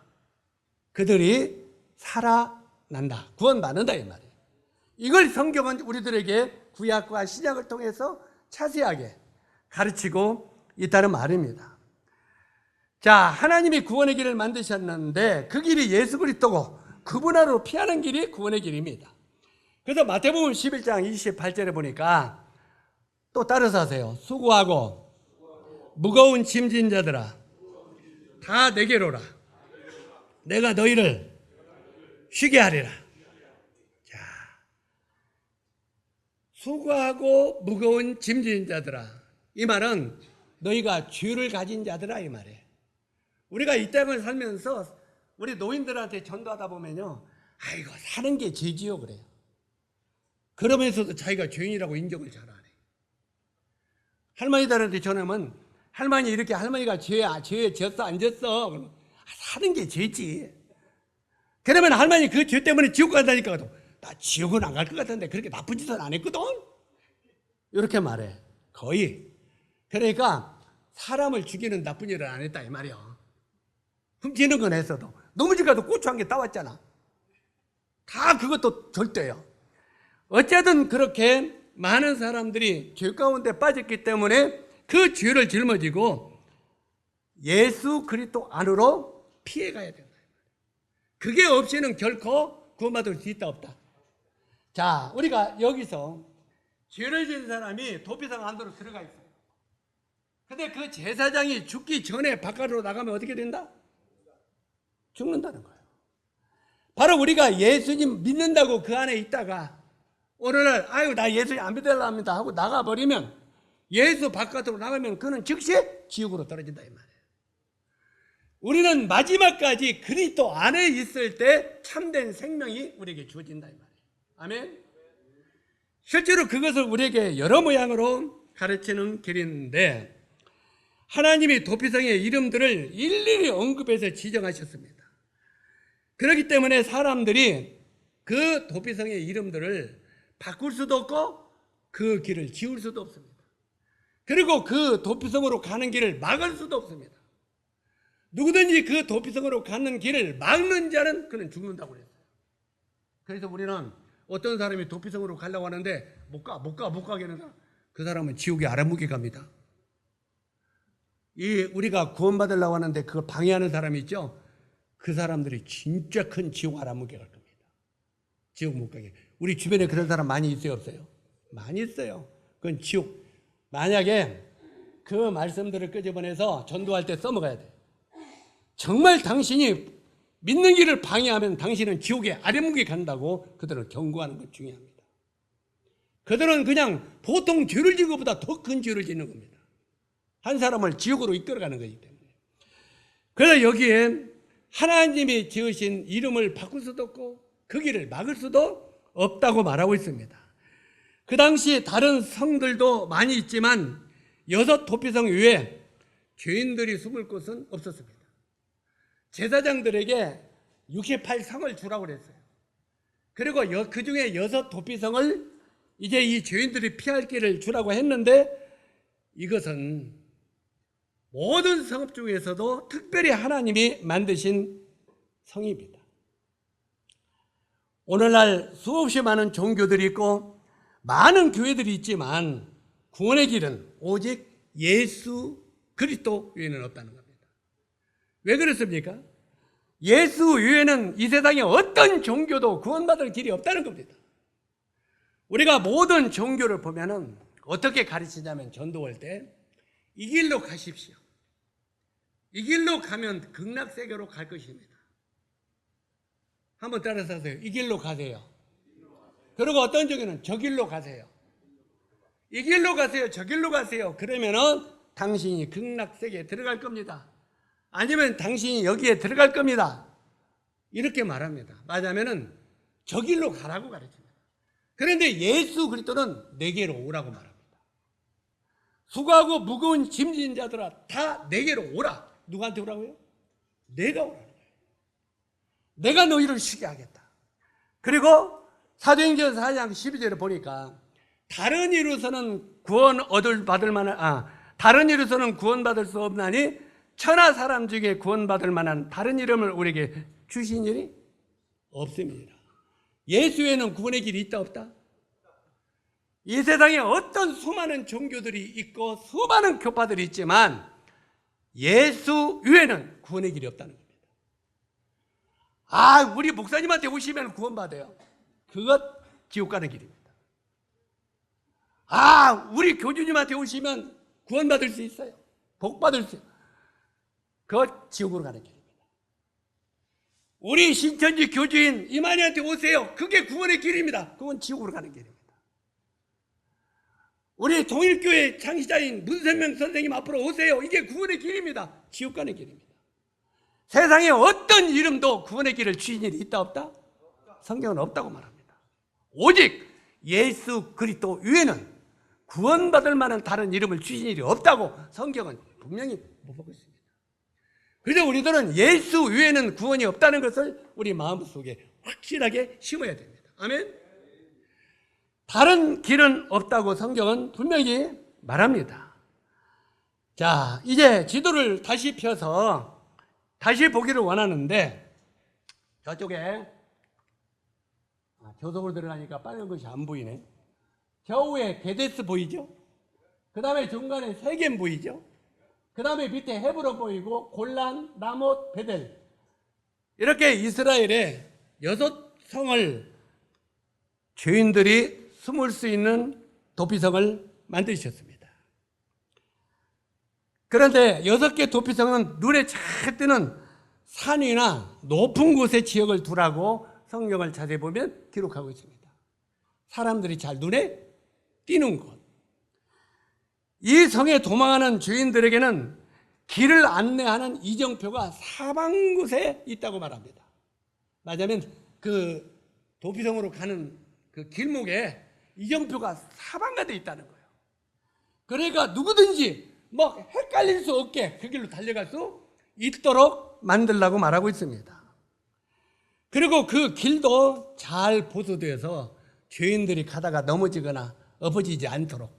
그들이 살아난다. 구원받는다 이 말이에요. 이걸 성경은 우리들에게 구약과 신약을 통해서 자세하게 가르치고 있다는 말입니다. 자, 하나님이 구원의 길을 만드셨는데 그 길이 예수 그리스도고 그분 안으로 피하는 길이 구원의 길입니다. 그래서 마태복음 11장 28절에 보니까 또 따라서 하세요. 수고하고 무거운 짐진 자들아 다 내게로 오라. 내가 너희를 쉬게 하리라. 자, 수고하고 무거운 짐진 자들아. 이 말은 너희가 죄를 가진 자들아 이 말이에요. 우리가 이 땅을 살면서 우리 노인들한테 전도하다 보면요, 아이고 사는 게 죄지요 그래요. 그러면서도 자기가 죄인이라고 인정을 잘 안 해요. 할머니들한테 전하면 할머니 이렇게 할머니가 죄에 졌어 안 졌어? 그러면 사는 게 죄지. 그러면 할머니 그 죄 때문에 지옥 간다니까 나 지옥은 안 갈 것 같은데 그렇게 나쁜 짓은 안 했거든? 이렇게 말해. 거의. 그러니까 사람을 죽이는 나쁜 일을 안 했다 이 말이야. 훔치는 건 했어도 넘어질 가도 고추 한 개 따왔잖아. 다 그것도 절대요. 어쨌든 그렇게 많은 사람들이 죄 가운데 빠졌기 때문에 그 죄를 짊어지고 예수 그리스도 안으로 피해가야 된다. 그게 없이는 결코 구원받을 수 있다 없다. 자, 우리가 여기서 죄를 지은 사람이 도피성 안으로 들어가 있어요. 근데 그 제사장이 죽기 전에 바깥으로 나가면 어떻게 된다? 죽는다는 거예요. 바로 우리가 예수님 믿는다고 그 안에 있다가 어느 날 아유 나 예수님 안 믿으려 합니다 하고 나가버리면 예수 바깥으로 나가면 그는 즉시 지옥으로 떨어진다 이 말이에요. 우리는 마지막까지 그리스도 안에 있을 때 참된 생명이 우리에게 주어진다 이 말이에요. 아멘. 실제로 그것을 우리에게 여러 모양으로 가르치는 길인데 하나님이 도피성의 이름들을 일일이 언급해서 지정하셨습니다. 그렇기 때문에 사람들이 그 도피성의 이름들을 바꿀 수도 없고 그 길을 지울 수도 없습니다. 그리고 그 도피성으로 가는 길을 막을 수도 없습니다. 누구든지 그 도피성으로 가는 길을 막는 자는 그는 죽는다고 그랬어요. 그래서 우리는 어떤 사람이 도피성으로 가려고 하는데 못 가게 하는 사람, 그 사람은 지옥에 아래무게 갑니다. 우리가 구원받으려고 하는데 그걸 방해하는 사람이 있죠? 그 사람들이 진짜 큰 지옥 아래무게 갈 겁니다. 지옥 못 가게. 우리 주변에 그런 사람 많이 있어요, 없어요? 많이 있어요. 그건 지옥. 만약에 그 말씀들을 끄집어내서 전도할 때 써먹어야 돼요. 정말 당신이 믿는 길을 방해하면 당신은 지옥에 아래무게 간다고 그들을 경고하는 것 중요합니다. 그들은 그냥 보통 죄를 지은 것보다 더 큰 죄를 짓는 겁니다. 한 사람을 지옥으로 이끌어가는 거기 때문에. 그래서 여기에 하나님이 지으신 이름을 바꿀 수도 없고 그 길을 막을 수도 없다고 말하고 있습니다. 그 당시 다른 성들도 많이 있지만 6 도피성 외에 죄인들이 숨을 곳은 없었습니다. 제사장들에게 68성을 주라고 그랬어요. 그리고 그 중에 6 도피성을 이제 이 죄인들이 피할 길을 주라고 했는데 이것은 모든 성읍 중에서도 특별히 하나님이 만드신 성입니다. 오늘날 수없이 많은 종교들이 있고 많은 교회들이 있지만 구원의 길은 오직 예수 그리스도 외에는 없다는 겁니다. 왜 그렇습니까? 예수 외에는 이 세상에 어떤 종교도 구원받을 길이 없다는 겁니다. 우리가 모든 종교를 보면은 어떻게 가르치냐면 전도할 때 이 길로 가십시오. 이 길로 가면 극락세계로 갈 것입니다. 한번 따라서 하세요. 이 길로 가세요. 그리고 어떤 종교는 저 길로 가세요. 이 길로 가세요. 저 길로 가세요. 그러면은 당신이 극락세계에 들어갈 겁니다. 아니면 당신이 여기에 들어갈 겁니다. 이렇게 말합니다. 맞으면은 저 길로 가라고 가르칩니다. 그런데 예수 그리스도는 내게로 오라고 말합니다. 수고하고 무거운 짐진 자들아 다 내게로 오라. 누구한테 오라고요? 내가 오라는 거예요. 내가 너희를 쉬게 하겠다. 그리고 사도행전 4장 12절에 보니까 다른 이로서는 다른 이로서는 구원받을 수 없나니 천하 사람 중에 구원받을 만한 다른 이름을 우리에게 주신 일이 없습니다. 예수에는 구원의 길이 있다 없다? 이 세상에 어떤 수많은 종교들이 있고 수많은 교파들이 있지만 예수 외에는 구원의 길이 없다는 겁니다. 우리 목사님한테 오시면 구원받아요. 그것 지옥 가는 길입니다. 우리 교주님한테 오시면 구원받을 수 있어요. 복받을 수 있어요. 그것 지옥으로 가는 길입니다. 우리 신천지 교주인 이만희한테 오세요. 그게 구원의 길입니다. 그건 지옥으로 가는 길입니다. 우리 동일교회 창시자인 문선명 선생님 앞으로 오세요. 이게 구원의 길입니다. 지옥 가는 길입니다. 세상에 어떤 이름도 구원의 길을 주신 일이 있다 없다? 성경은 없다고 말합니다. 오직 예수 그리스도 외에는 구원받을 만한 다른 이름을 주신 일이 없다고 성경은 분명히 보고 있습니다. 그래서 우리들은 예수 외에는 구원이 없다는 것을 우리 마음속에 확실하게 심어야 됩니다. 아멘. 다른 길은 없다고 성경은 분명히 말합니다. 자, 이제 지도를 다시 펴서 다시 보기를 원하는데 저쪽에 교석으로 들어가니까 빨간 것이 안 보이네. 겨우에 게데스 보이죠? 그 다음에 중간에 세겜 보이죠? 그 다음에 밑에 헤브론 보이고 골란, 라못, 베델, 이렇게 이스라엘의 6성을 죄인들이 숨을 수 있는 도피성을 만드셨습니다. 그런데 6개 도피성은 눈에 잘 띄는 산이나 높은 곳에 지역을 두라고 성경을 자세히 보면 기록하고 있습니다. 사람들이 잘 눈에 띄는 곳. 이 성에 도망하는 죄인들에게는 길을 안내하는 이정표가 사방곳에 있다고 말합니다. 맞으면 그 도피성으로 가는 그 길목에 이정표가 사방가득 있다는 거예요. 그러니까 누구든지 헷갈릴 수 없게 그 길로 달려갈 수 있도록 만들라고 말하고 있습니다. 그리고 그 길도 잘 보수되어서 죄인들이 가다가 넘어지거나 엎어지지 않도록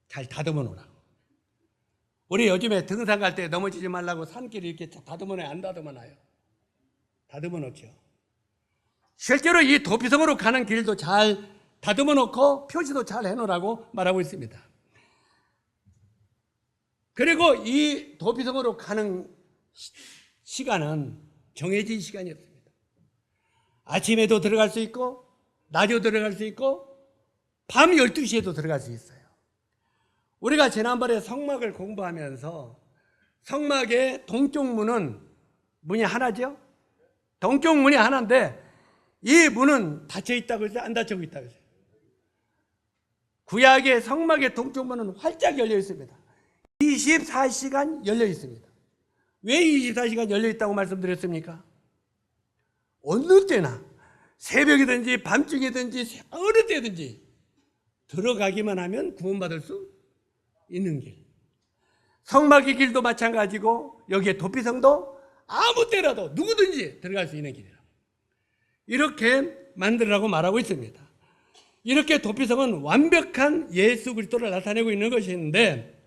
잘 다듬어 놓으라고. 우리 요즘에 등산 갈 때 넘어지지 말라고 산길을 이렇게 다듬어 놔요? 안 다듬어 놔요? 다듬어 놓죠. 실제로 이 도피성으로 가는 길도 잘 다듬어 놓고 표시도 잘 해놓으라고 말하고 있습니다. 그리고 이 도피성으로 가는 시간은 정해진 시간이었습니다. 아침에도 들어갈 수 있고 낮에도 들어갈 수 있고 밤 12시에도 들어갈 수 있어요. 우리가 지난번에 성막을 공부하면서 성막의 동쪽 문은 문이 하나죠? 동쪽 문이 하나인데 이 문은 닫혀 있다고 해서 안 닫히고 있다고 해서 구약의 성막의 동쪽 문은 활짝 열려 있습니다. 24시간 열려 있습니다. 왜 24시간 열려 있다고 말씀드렸습니까? 어느 때나 새벽이든지 밤중이든지 어느 때든지 들어가기만 하면 구원받을 수 있는 길. 성막의 길도 마찬가지고 여기에 도피성도 아무 때라도 누구든지 들어갈 수 있는 길이라고 이렇게 만들라고 말하고 있습니다. 이렇게 도피성은 완벽한 예수 그리스도를 나타내고 있는 것인데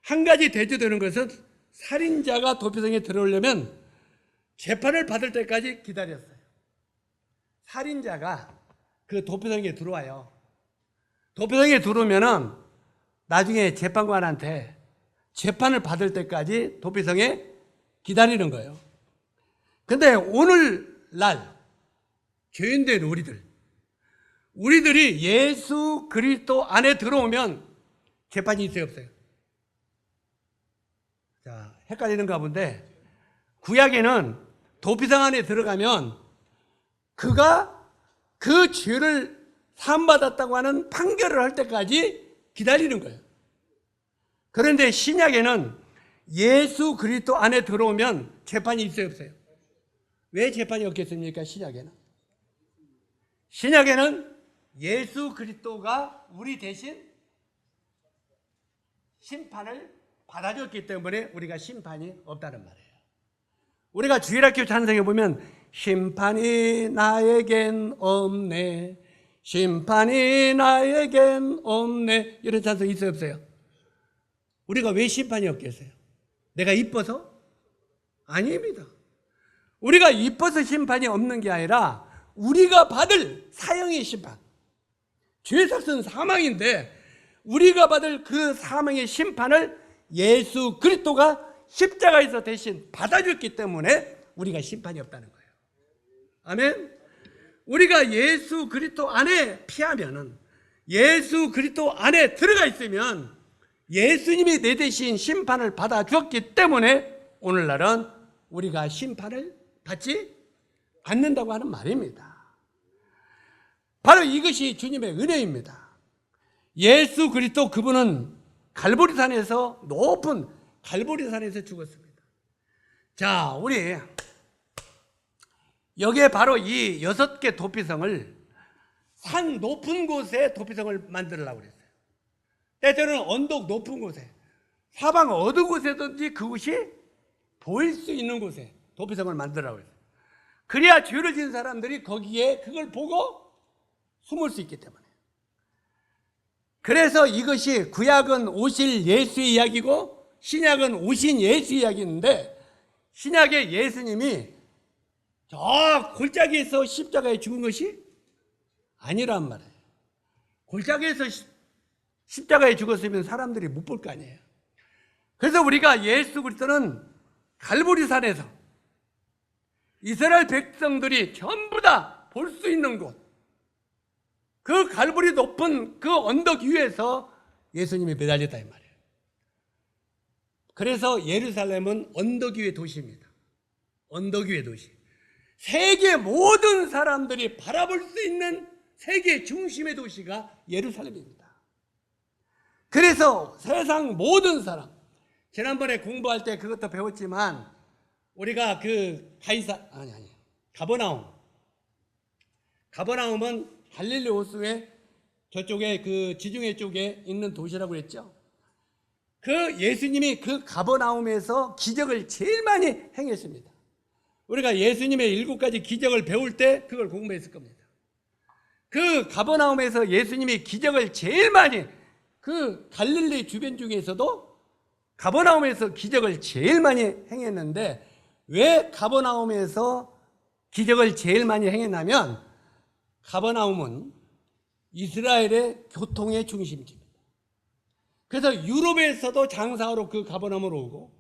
한 가지 대조되는 것은 살인자가 도피성에 들어오려면 재판을 받을 때까지 기다렸어요. 살인자가 그 도피성에 들어와요. 도피성에 들어오면은 나중에 재판관한테 재판을 받을 때까지 도피성에 기다리는 거예요. 근데 오늘날 죄인된 우리들이 예수 그리스도 안에 들어오면 재판이 있어요, 없어요? 자, 헷갈리는가 본데, 구약에는 도피성 안에 들어가면 그가 그 죄를 사함받았다고 하는 판결을 할 때까지 기다리는 거예요. 그런데 신약에는 예수 그리스도 안에 들어오면 재판이 있어요, 없어요? 왜 재판이 없겠습니까? 신약에는 예수 그리스도가 우리 대신 심판을 받아줬기 때문에 우리가 심판이 없다는 말이에요. 우리가 주일학교 찬송에 보면 심판이 나에겐 없네, 심판이 나에겐 없네, 이런 찬송 있어요, 없어요? 우리가 왜 심판이 없겠어요? 내가 이뻐서? 아닙니다. 우리가 이뻐서 심판이 없는 게 아니라 우리가 받을 사형의 심판, 죄 삭은 사망인데 우리가 받을 그 사망의 심판을 예수 그리스도가 십자가에서 대신 받아줬기 때문에 우리가 심판이 없다는 거예요. 아멘. 우리가 예수 그리스도 안에 피하면은, 예수 그리스도 안에 들어가 있으면 예수님이 내 대신 심판을 받아주었기 때문에 오늘날은 우리가 심판을 받지 않는다고 하는 말입니다. 바로 이것이 주님의 은혜입니다. 예수 그리스도 그분은 갈보리산에서, 높은 갈보리산에서 죽었습니다. 자, 우리 여기에 바로 이 6개 도피성을 산 높은 곳에 도피성을 만들려고 그랬어요. 때때로는 언덕 높은 곳에, 사방 어느 곳에든지 그곳이 보일 수 있는 곳에 도피성을 만들라고 했어요. 그래야 죄를 지은 사람들이 거기에 그걸 보고 숨을 수 있기 때문에. 그래서 이것이 구약은 오실 예수의 이야기고 신약은 오신 예수의 이야기인데, 신약의 예수님이 저 골짜기에서 십자가에 죽은 것이 아니란 말이에요. 골짜기에서 십자가에 죽었으면 사람들이 못 볼 거 아니에요. 그래서 우리가 예수 그리스도는 갈보리산에서 이스라엘 백성들이 전부 다 볼 수 있는 곳, 그 갈보리 높은 그 언덕 위에서 예수님이 매달렸다 이 말이에요. 그래서 예루살렘은 언덕 위의 도시입니다. 언덕 위의 도시. 세계 모든 사람들이 바라볼 수 있는 세계 중심의 도시가 예루살렘입니다. 그래서 세상 모든 사람, 지난번에 공부할 때 그것도 배웠지만 우리가 그 가버나움은 갈릴리 호수의 저쪽에 그 지중해 쪽에 있는 도시라고 했죠. 그 예수님이 그 가버나움에서 기적을 제일 많이 행했습니다. 우리가 예수님의 7가지 기적을 배울 때 그걸 공부했을 겁니다. 그 가버나움에서 예수님이 기적을 제일 많이, 그 갈릴리 주변 중에서도 가버나움에서 기적을 제일 많이 행했는데, 왜 가버나움에서 기적을 제일 많이 행했냐면, 가버나움은 이스라엘의 교통의 중심지입니다. 그래서 유럽에서도 장사하러 그 가버나움으로 오고,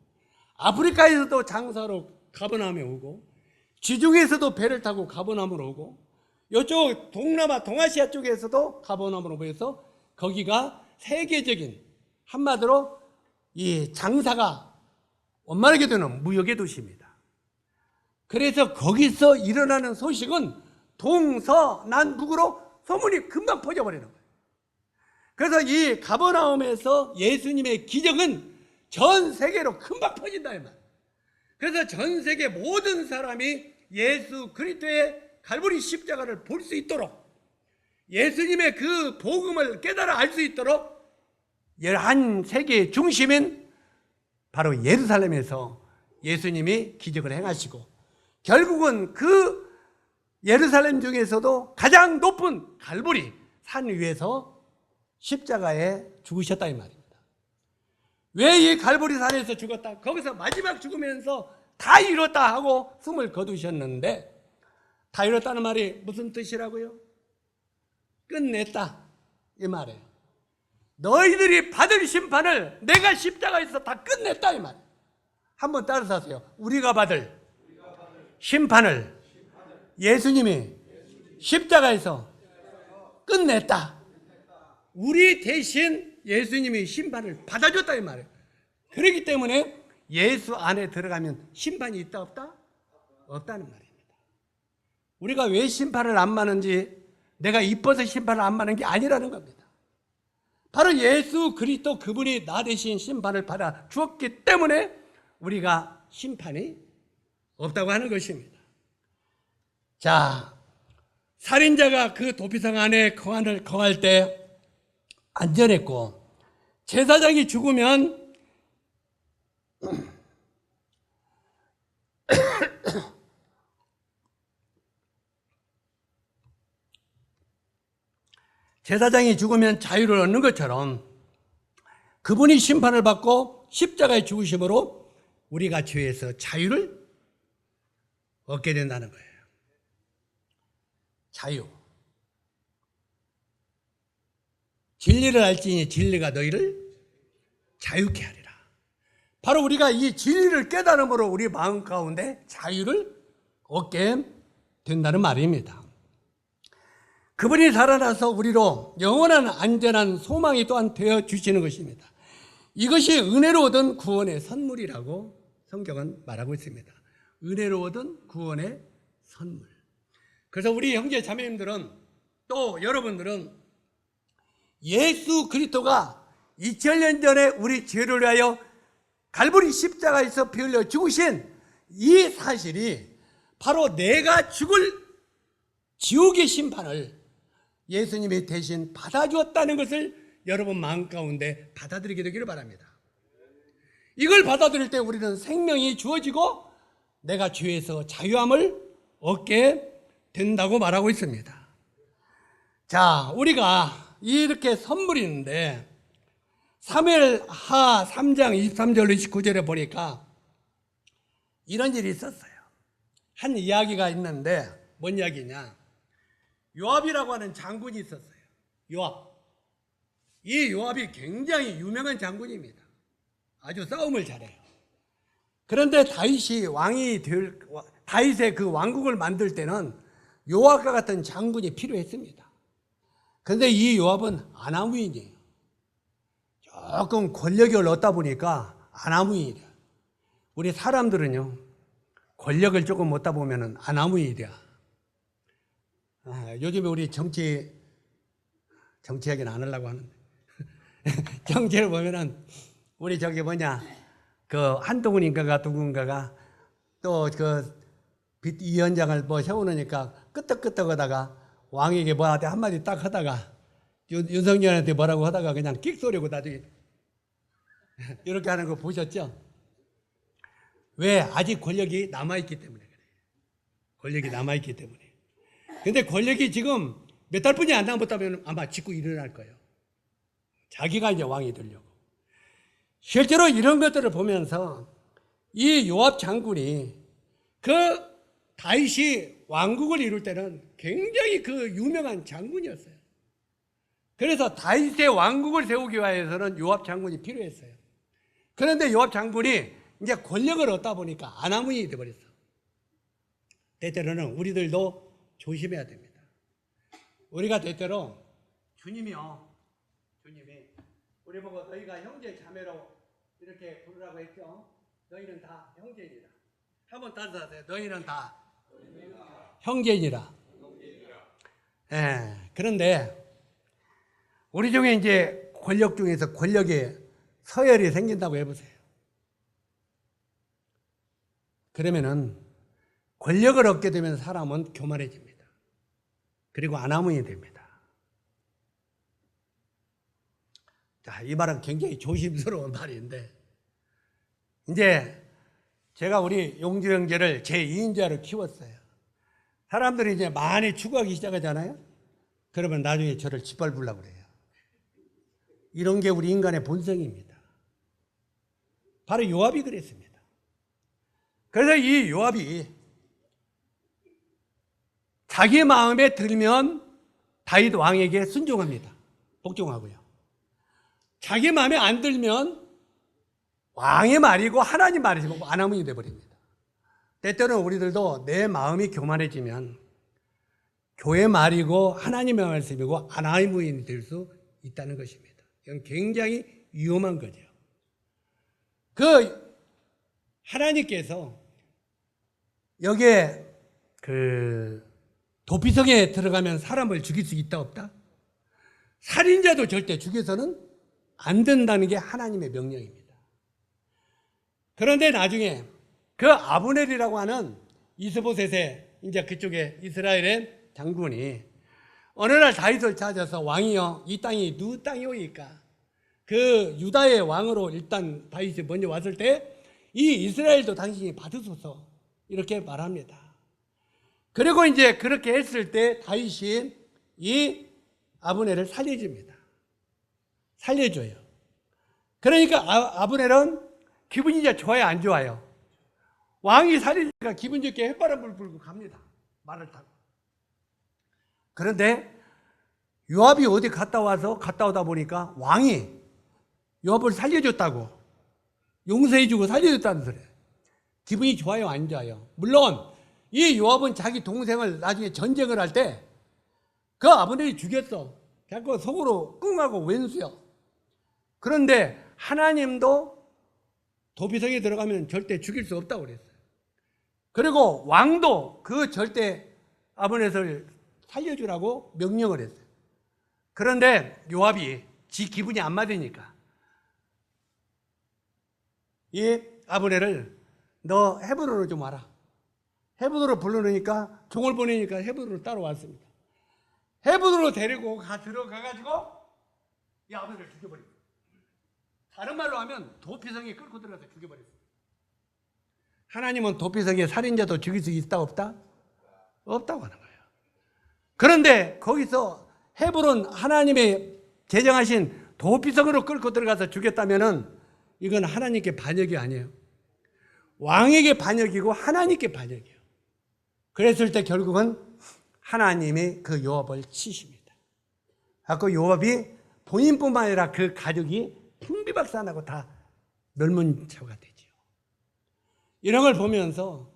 아프리카에서도 장사하러 가버나움에 오고, 지중해에서도 배를 타고 가버나움으로 오고, 이쪽 동남아, 동아시아 쪽에서도 가버나움으로 모여서 거기가 세계적인, 한마디로 이 장사가 원만하게 되는 무역의 도시입니다. 그래서 거기서 일어나는 소식은 동서남북으로 소문이 금방 퍼져버리는 거예요. 그래서 이 가버나움에서 예수님의 기적은 전 세계로 금방 퍼진다 이 말. 그래서 전 세계 모든 사람이 예수 그리스도의 갈보리 십자가를 볼 수 있도록, 예수님의 그 복음을 깨달아 알 수 있도록 한 세계의 중심인 바로 예루살렘에서 예수님이 기적을 행하시고, 결국은 그 예루살렘 중에서도 가장 높은 갈보리 산 위에서 십자가에 죽으셨다 이 말입니다. 왜 이 갈보리 산에서 죽었다? 거기서 마지막 죽으면서 다 이뤘다 하고 숨을 거두셨는데, 다 이뤘다는 말이 무슨 뜻이라고요? 끝냈다 이 말이에요. 너희들이 받을 심판을 내가 십자가에서 다 끝냈다 이 말이에요. 한번 따라서 하세요. 우리가 받을 심판을 예수님이 십자가에서 끝냈다. 우리 대신 예수님이 심판을 받아줬다 이 말이에요. 그렇기 때문에 예수 안에 들어가면 심판이 있다 없다? 없다는 말입니다. 우리가 왜 심판을 안 받는지, 내가 이뻐서 심판을 안 받는 게 아니라는 겁니다. 바로 예수 그리스도 그분이 나 대신 심판을 받아 주었기 때문에 우리가 심판이 없다고 하는 것입니다. 자, 살인자가 그 도피성 안에 거할 때 안전했고, 제사장이 죽으면 제사장이 죽으면 자유를 얻는 것처럼 그분이 심판을 받고 십자가에 죽으심으로 우리가 죄에서 자유를 얻게 된다는 거예요. 자유. 진리를 알지니 진리가 너희를 자유케 하리라. 바로 우리가 이 진리를 깨달음으로 우리 마음 가운데 자유를 얻게 된다는 말입니다. 그분이 살아나서 우리로 영원한 안전한 소망이 또한 되어 주시는 것입니다. 이것이 은혜로 얻은 구원의 선물이라고 성경은 말하고 있습니다. 은혜로 얻은 구원의 선물. 그래서 우리 형제 자매님들은, 또 여러분들은 예수 그리스도가 2000년 전에 우리 죄를 위하여 갈보리 십자가에서 피 흘려 죽으신 이 사실이 바로 내가 죽을 지옥의 심판을 예수님이 대신 받아주었다는 것을 여러분 마음 가운데 받아들이게 되기를 바랍니다. 이걸 받아들일 때 우리는 생명이 주어지고 내가 죄에서 자유함을 얻게 된다고 말하고 있습니다. 자, 우리가 이렇게 선물이 있는데 사무엘하 3장 23절로 29절에 보니까 이런 일이 있었어요. 한 이야기가 있는데 뭔 이야기냐? 요압이라고 하는 장군이 있었어요. 요압. 이 요압이 굉장히 유명한 장군입니다. 아주 싸움을 잘해요. 그런데 다윗의 그 왕국을 만들 때는 요압과 같은 장군이 필요했습니다. 그런데 이 요압은 아나무인이에요. 조금 권력을 얻다 보니까 아나무인이래요. 우리 사람들은요, 권력을 조금 얻다 보면 아나무인이래요. 요즘에 우리 정치 얘기는 안 하려고 하는데 정치를 보면은 우리 저기 그 한동훈인가가 누군가가 또 그 위원장을 뭐 세우니까 끄떡끄떡 하다가 왕에게 뭐한테 한마디 딱 하다가 윤석열한테 뭐라고 하다가 그냥 끽 소리고 나중에 이렇게 하는 거 보셨죠? 왜? 아직 권력이 남아있기 때문에 그래요. 권력이 남아있기 때문에. 근데 권력이 지금 몇 달뿐이 안 남았다면 아마 짓고 일어날 거예요. 자기가 이제 왕이 되려고. 실제로 이런 것들을 보면서 이 요압 장군이 그 다윗이 왕국을 이룰 때는 굉장히 그 유명한 장군이었어요. 그래서 다윗의 왕국을 세우기 위해서는 요압 장군이 필요했어요. 그런데 요압 장군이 이제 권력을 얻다 보니까 아나무인이 되어버렸어. 때때로는 우리들도 조심해야 됩니다. 우리가 때때로 주님이 우리 보고 너희가 형제 자매로 이렇게 부르라고 했죠. 너희는 다 형제이라. 한번 따라서 하세요. 너희는 다 형제이라. 예. 그런데 우리 중에 이제 권력 중에서 권력에 서열이 생긴다고 해보세요. 그러면은 권력을 얻게 되면 사람은 교만해집니다. 그리고 아나무인이 됩니다. 자, 이 말은 굉장히 조심스러운 말인데, 이제 제가 우리 용주 형제를 제2인자로 키웠어요. 사람들이 이제 많이 추구하기 시작하잖아요. 그러면 나중에 저를 짓밟으려고 그래요. 이런 게 우리 인간의 본성입니다. 바로 요압이 그랬습니다. 그래서 이 요압이 자기 마음에 들면 다윗 왕에게 순종합니다. 복종하고요. 자기 마음에 안 들면 왕의 말이고 하나님 말이고 아나무인이 되어버립니다. 때때로는 우리들도 내 마음이 교만해지면 교회 말이고 하나님의 말씀이고 아나무인이 될 수 있다는 것입니다. 이건 굉장히 위험한 거죠. 그 하나님께서 여기에 그 도피성에 들어가면 사람을 죽일 수 있다 없다? 살인자도 절대 죽여서는 안 된다는 게 하나님의 명령입니다. 그런데 나중에 그 아브넬이라고 하는 이스보셋의 이제 그쪽에 이스라엘의 장군이 어느 날 다윗을 찾아서 왕이여 이 땅이 누구 땅이오이까? 그 유다의 왕으로 일단 다윗이 먼저 왔을 때 이 이스라엘도 당신이 받으소서 이렇게 말합니다. 그리고 이제 그렇게 했을 때 다윗이 이 아브넬을 살려줍니다. 살려줘요. 그러니까 아브넬은 기분이 이제 좋아요, 안 좋아요? 왕이 살리니까 기분 좋게 햇바람을 불고 갑니다. 말을 타고. 그런데 요압이 어디 갔다 오다 보니까 왕이 요압을 살려줬다고, 용서해주고 살려줬다는 소리예요. 기분이 좋아요, 안 좋아요? 물론 이 요압은 자기 동생을 나중에 전쟁을 할 때 그 아브넬이 죽였어. 자꾸 속으로 끙하고 왼수요. 그런데 하나님도 도피성에 들어가면 절대 죽일 수 없다고 그랬어요. 그리고 왕도 그 절대 아브넬을 살려주라고 명령을 했어요. 그런데 요압이 지 기분이 안 맞으니까 이 아브넬을 너 헤브론으로 좀 와라. 헤브론으로 불러놓으니까 종을 보내니까 헤브론으로 따라왔습니다. 헤브론으로 데리고 들어가가지고 이 아브넬을 죽여버립니다. 다른 말로 하면 도피성에 끌고 들어가서 죽여버렸어요. 하나님은 도피성에 살인자도 죽일 수 있다 없다? 없다고 하는 거예요. 그런데 거기서 헤브론 하나님의 제정하신 도피성으로 끌고 들어가서 죽였다면은 이건 하나님께 반역이 아니에요. 왕에게 반역이고 하나님께 반역이에요. 그랬을 때 결국은 하나님이 그 요압을 치십니다. 그 요압이 본인뿐만 아니라 그 가족이 풍비박산하고 다 멸문처가 되죠. 이런 걸 보면서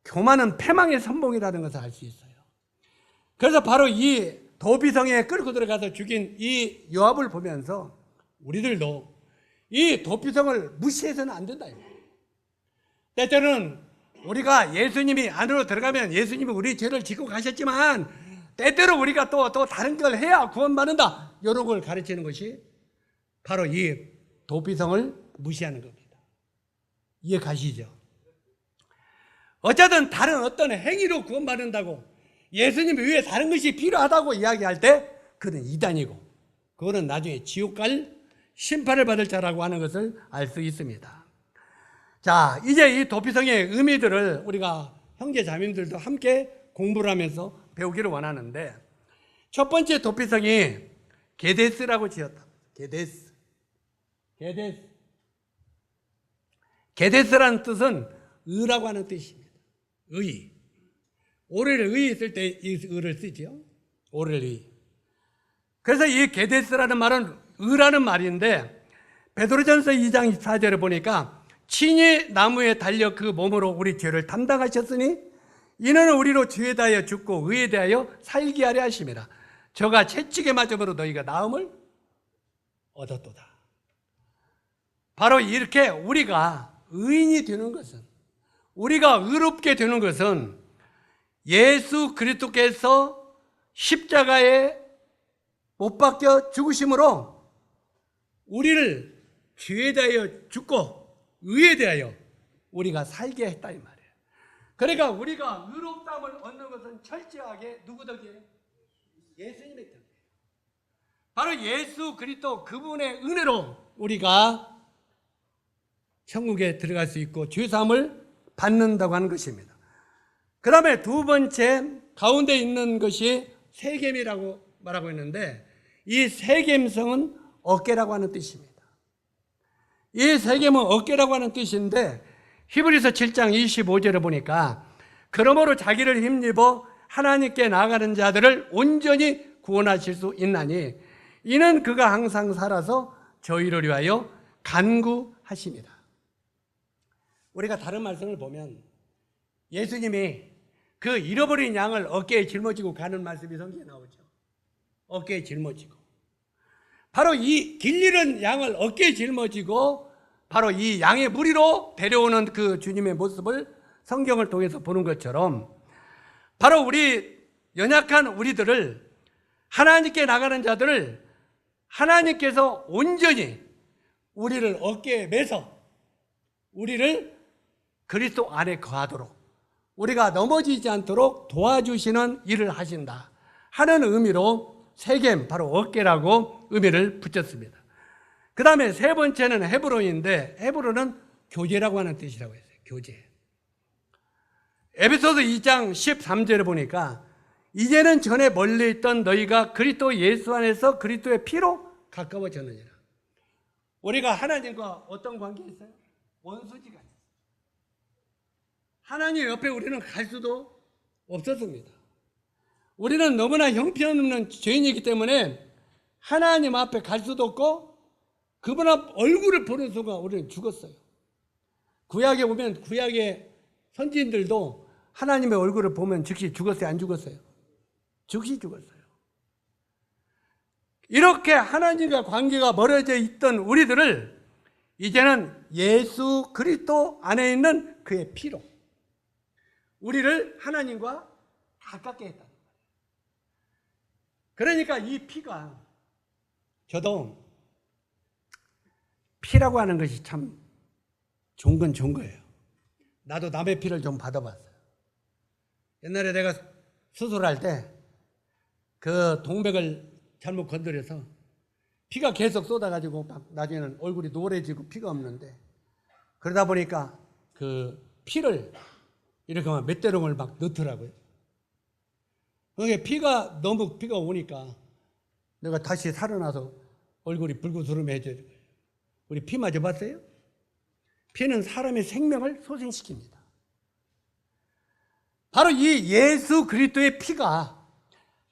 교만은 패망의 선봉이라는 것을 알 수 있어요. 그래서 바로 이 도피성에 끌고 들어가서 죽인 이 요압을 보면서 우리들도 이 도피성을 무시해서는 안 된다. 때때로는 우리가 예수님이 안으로 들어가면 예수님이 우리 죄를 짓고 가셨지만 때때로 우리가 또 다른 걸 해야 구원받는다. 이런 걸 가르치는 것이 바로 이 도피성을 무시하는 겁니다. 이해 가시죠? 어쨌든 다른 어떤 행위로 구원받는다고 예수님 위에 다른 것이 필요하다고 이야기할 때 그는 이단이고 그거는 나중에 지옥 갈 심판을 받을 자라고 하는 것을 알 수 있습니다. 자, 이제 이 도피성의 의미들을 우리가 형제 자매들도 함께 공부를 하면서 배우기를 원하는데 첫 번째 도피성이 게데스라고 지었다. 게데스라는 뜻은 의라고 하는 뜻입니다. 의. 오를 의 있을 때 이 의를 쓰죠. 오를 의. 그래서 이 게데스라는 말은 의라는 말인데 베드로전서 2장 24절에 보니까 친히 나무에 달려 그 몸으로 우리 죄를 담당하셨으니 이는 우리로 죄에 대하여 죽고 의에 대하여 살게 하려 하심이라. 저가 채찍에 맞음으로 너희가 나음을 얻었도다. 바로 이렇게 우리가 의인이 되는 것은, 우리가 의롭게 되는 것은 예수 그리스도께서 십자가에 못 박혀 죽으심으로 우리를 죄에 대하여 죽고 의에 대하여 우리가 살게 했다 이 말이에요. 그러니까 우리가 의롭다함을 얻는 것은 철저하게 누구 덕이에요? 예수님의 덕이에요. 바로 예수 그리스도 그분의 은혜로 우리가 천국에 들어갈 수 있고 죄사함을 받는다고 하는 것입니다. 그 다음에 두 번째 가운데 있는 것이 세겜이라고 말하고 있는데 이 세겜성은 어깨라고 하는 뜻입니다. 이 세겜은 어깨라고 하는 뜻인데 히브리서 7장 25절에 보니까 그러므로 자기를 힘입어 하나님께 나아가는 자들을 온전히 구원하실 수 있나니 이는 그가 항상 살아서 저희를 위하여 간구하십니다. 우리가 다른 말씀을 보면 예수님이 그 잃어버린 양을 어깨에 짊어지고 가는 말씀이 성경에 나오죠. 어깨에 짊어지고 바로 이 길 잃은 양을 어깨에 짊어지고 바로 이 양의 무리로 데려오는 그 주님의 모습을 성경을 통해서 보는 것처럼 바로 우리 연약한 우리들을 하나님께 나가는 자들을 하나님께서 온전히 우리를 어깨에 매서 우리를 그리스도 안에 거하도록 우리가 넘어지지 않도록 도와주시는 일을 하신다 하는 의미로 세겜 바로 어깨라고 의미를 붙였습니다. 그 다음에 세 번째는 헤브론인데 헤브론은 교제라고 하는 뜻이라고 했어요. 교제. 에베소서 2장 13절에 보니까 이제는 전에 멀리 있던 너희가 그리스도 예수 안에서 그리스도의 피로 가까워졌느니라. 우리가 하나님과 어떤 관계에 있어요? 원수지가 있어요. 하나님 옆에 우리는 갈 수도 없었습니다. 우리는 너무나 형편없는 죄인이기 때문에 하나님 앞에 갈 수도 없고 그분 앞 얼굴을 보는 순간 우리는 죽었어요. 구약에 보면 구약의 선지인들도 하나님의 얼굴을 보면 즉시 죽었어요? 안 죽었어요? 즉시 죽었어요. 이렇게 하나님과 관계가 멀어져 있던 우리들을 이제는 예수 그리스도 안에 있는 그의 피로 우리를 하나님과 가깝게 했다는 거예요. 그러니까 이 피가 저도 피라고 하는 것이 참 좋은 건 좋은 거예요. 나도 남의 피를 좀 받아봤어요. 옛날에 내가 수술할 때 그 동백을 잘못 건드려서 피가 계속 쏟아가지고 막 나중에는 얼굴이 노래지고 피가 없는데 그러다 보니까 그 피를 이렇게 막 몇 대롱을 막 넣더라고요. 그게 피가 너무 피가 오니까 내가 다시 살아나서 얼굴이 불구스름해져요. 우리 피 맞아봤어요? 피는 사람의 생명을 소생시킵니다. 바로 이 예수 그리스도의 피가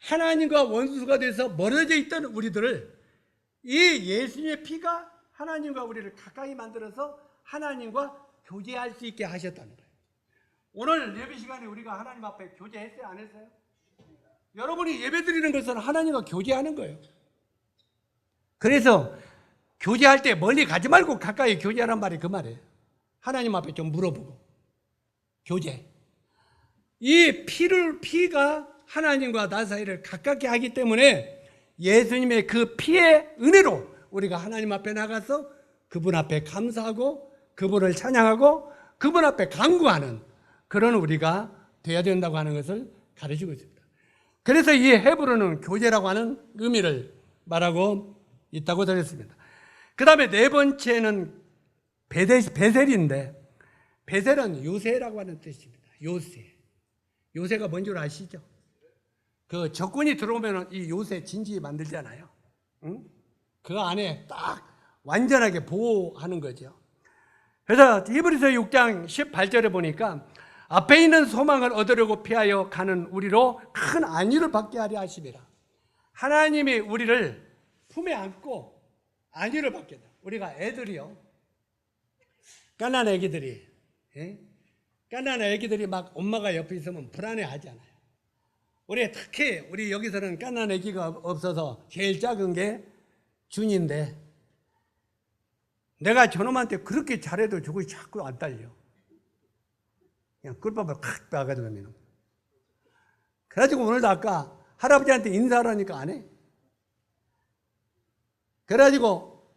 하나님과 원수가 돼서 멀어져 있던 우리들을 이 예수님의 피가 하나님과 우리를 가까이 만들어서 하나님과 교제할 수 있게 하셨다는 거예요. 오늘 예배 시간에 우리가 하나님 앞에 교제했어요? 안 했어요? 여러분이 예배 드리는 것은 하나님과 교제하는 거예요. 그래서 교제할 때 멀리 가지 말고 가까이 교제하란 말이 그 말이에요. 하나님 앞에 좀 물어보고 교제. 이 피가 하나님과 나 사이를 가깝게 하기 때문에 예수님의 그 피의 은혜로 우리가 하나님 앞에 나가서 그분 앞에 감사하고 그분을 찬양하고 그분 앞에 간구하는 그런 우리가 되어야 된다고 하는 것을 가르치고 있습니다. 그래서 이 헤브론은 교제라고 하는 의미를 말하고 있다고 들었습니다. 그 다음에 네 번째는 베셀인데 베셀은 요새라고 하는 뜻입니다. 요새가 뭔 줄 아시죠? 그 적군이 들어오면 이 요새 진지 만들잖아요. 응? 그 안에 딱 완전하게 보호하는 거죠. 그래서 히브리서 6장 18절에 보니까 앞에 있는 소망을 얻으려고 피하여 가는 우리로 큰 안위를 받게 하려 하심이라. 하나님이 우리를 품에 안고 안위를 받게 돼. 우리가 애들이요. 갓난 애기들이 갓난 애기들이 막 엄마가 옆에 있으면 불안해 하잖아요. 특히 우리 여기서는 갓난 애기가 없어서 제일 작은 게 준인데 내가 저놈한테 그렇게 잘해도 저것이 자꾸 안 딸려. 그냥 꿀밥을 칵 빼가지고 하면. 그래가지고 오늘도 아까 할아버지한테 인사하라니까 안 해. 그래가지고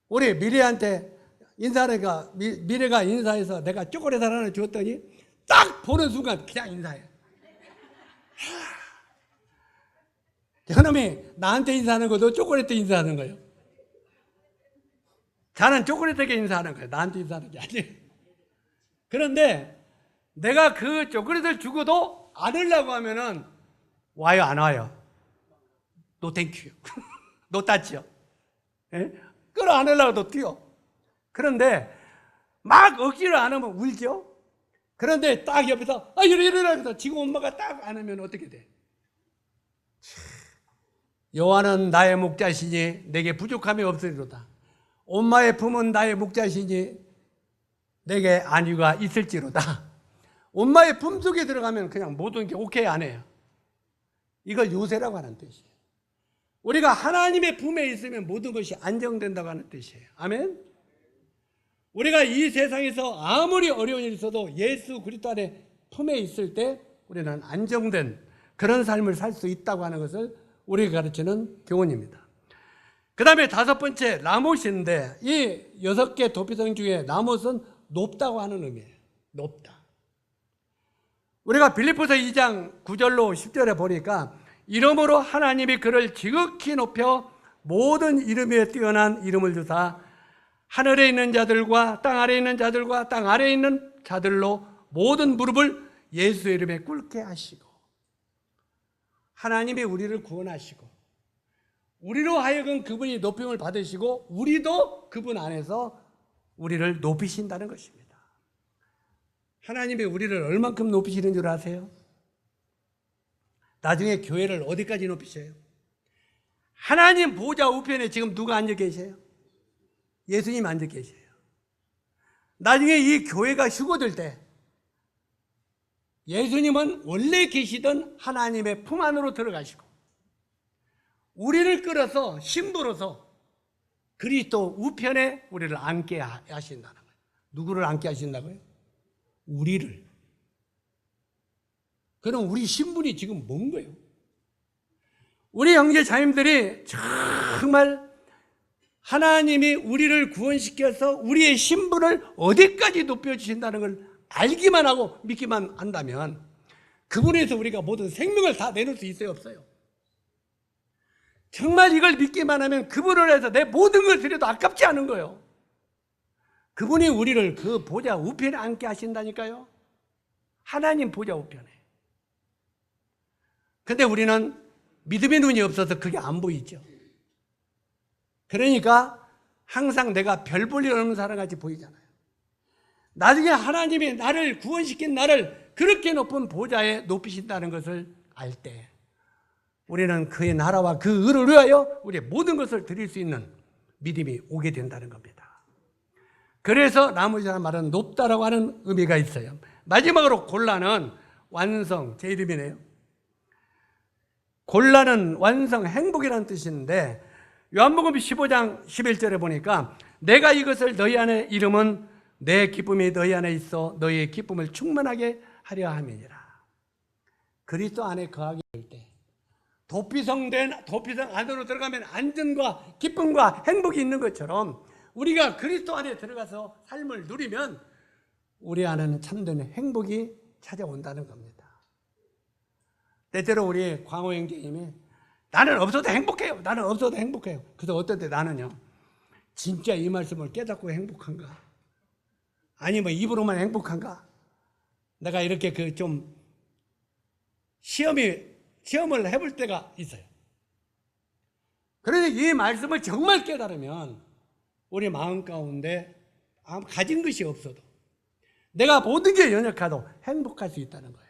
우리 미래한테 인사하니까 미래가 인사해서 내가 초콜릿 하나 줬더니 딱 보는 순간 그냥 인사해. 저놈이 나한테 인사하는 것도 초콜릿에 인사하는 거예요. 자는 초콜릿에게 인사하는 거예요. 나한테 인사하는 게 아니에요. 그런데 내가 그 초콜릿을 주고도 안으려고 하면은 와요, 안 와요? 노 땡큐. 노 따지요. 끌어안으려고 도 뛰어. 그런데 막 억지로 안 하면 울죠? 그런데 딱 옆에서 이러이러라 해서 지금 엄마가 딱 안으면 어떻게 돼? 여호와는 나의 목자시니 내게 부족함이 없으리로다. 엄마의 품은 나의 목자시니 내게 안위가 있을지로다. 엄마의 품 속에 들어가면 그냥 모든 게 오케이 안 해요. 이걸 요새라고 하는 뜻이에요. 우리가 하나님의 품에 있으면 모든 것이 안정된다고 하는 뜻이에요. 아멘. 우리가 이 세상에서 아무리 어려운 일이 있어도 예수 그리스도 안에 품에 있을 때 우리는 안정된 그런 삶을 살 수 있다고 하는 것을 우리가 가르치는 교훈입니다. 그 다음에 다섯 번째 라못인데, 이 6개 도피성 중에 라못은 높다고 하는 의미예요. 높다. 우리가 빌립보서 2장 9절로 10절에 보니까 이름으로 하나님이 그를 지극히 높여 모든 이름 위에 뛰어난 이름을 주사 하늘에 있는 자들과 땅 아래에 있는 자들과 땅 아래에 있는 자들로 모든 무릎을 예수의 이름에 꿇게 하시고, 하나님이 우리를 구원하시고 우리로 하여금 그분이 높임을 받으시고 우리도 그분 안에서 우리를 높이신다는 것입니다. 하나님이 우리를 얼만큼 높이시는 줄 아세요? 나중에 교회를 어디까지 높이셔요? 하나님 보좌 우편에 지금 누가 앉아 계세요? 예수님 앉아 계세요. 나중에 이 교회가 휴거될 때 예수님은 원래 계시던 하나님의 품 안으로 들어가시고 우리를 끌어서 신부로서 그리스도 우편에 우리를 앉게 하신다는 거예요. 누구를 앉게 하신다고요? 우리를. 그럼 우리 신분이 지금 뭔 거예요? 우리 형제 자매들이 정말 하나님이 우리를 구원시켜서 우리의 신분을 어디까지 높여주신다는 걸 알기만 하고 믿기만 한다면 그분에서 우리가 모든 생명을 다 내놓을 수 있어요, 없어요? 정말 이걸 믿기만 하면 그분을 해서 내 모든 걸 드려도 아깝지 않은 거예요. 그분이 우리를 그 보좌 우편에 앉게 하신다니까요. 하나님 보좌 우편에. 근데 우리는 믿음의 눈이 없어서 그게 안 보이죠. 그러니까 항상 내가 별 볼 일 없는 사람같이 보이잖아요. 나중에 하나님이 나를 구원시킨 나를 그렇게 높은 보좌에 높이신다는 것을 알 때 우리는 그의 나라와 그 의를 위하여 우리의 모든 것을 드릴 수 있는 믿음이 오게 된다는 겁니다. 그래서 나머지라는 말은 높다라고 하는 의미가 있어요. 마지막으로 골라는 완성, 제 이름이네요. 골라는 완성, 행복이라는 뜻인데 요한복음 15장 11절에 보니까 내가 이것을 너희 안에 이름은 내 기쁨이 너희 안에 있어 너희의 기쁨을 충만하게 하려 함이니라. 그리스도 안에 거하게 될 때 도피성 안으로 들어가면 안전과 기쁨과 행복이 있는 것처럼 우리가 그리스도 안에 들어가서 삶을 누리면 우리 안에는 참된 행복이 찾아온다는 겁니다. 때때로 우리 광호 형제님이 나는 없어도 행복해요. 나는 없어도 행복해요. 그래서 어떨 때 나는요, 진짜 이 말씀을 깨닫고 행복한가? 아니면 입으로만 행복한가? 내가 이렇게 좀 시험을 해볼 때가 있어요. 그런데 이 말씀을 정말 깨달으면 우리 마음 가운데 가진 것이 없어도 내가 모든 게 연약하도 행복할 수 있다는 거예요.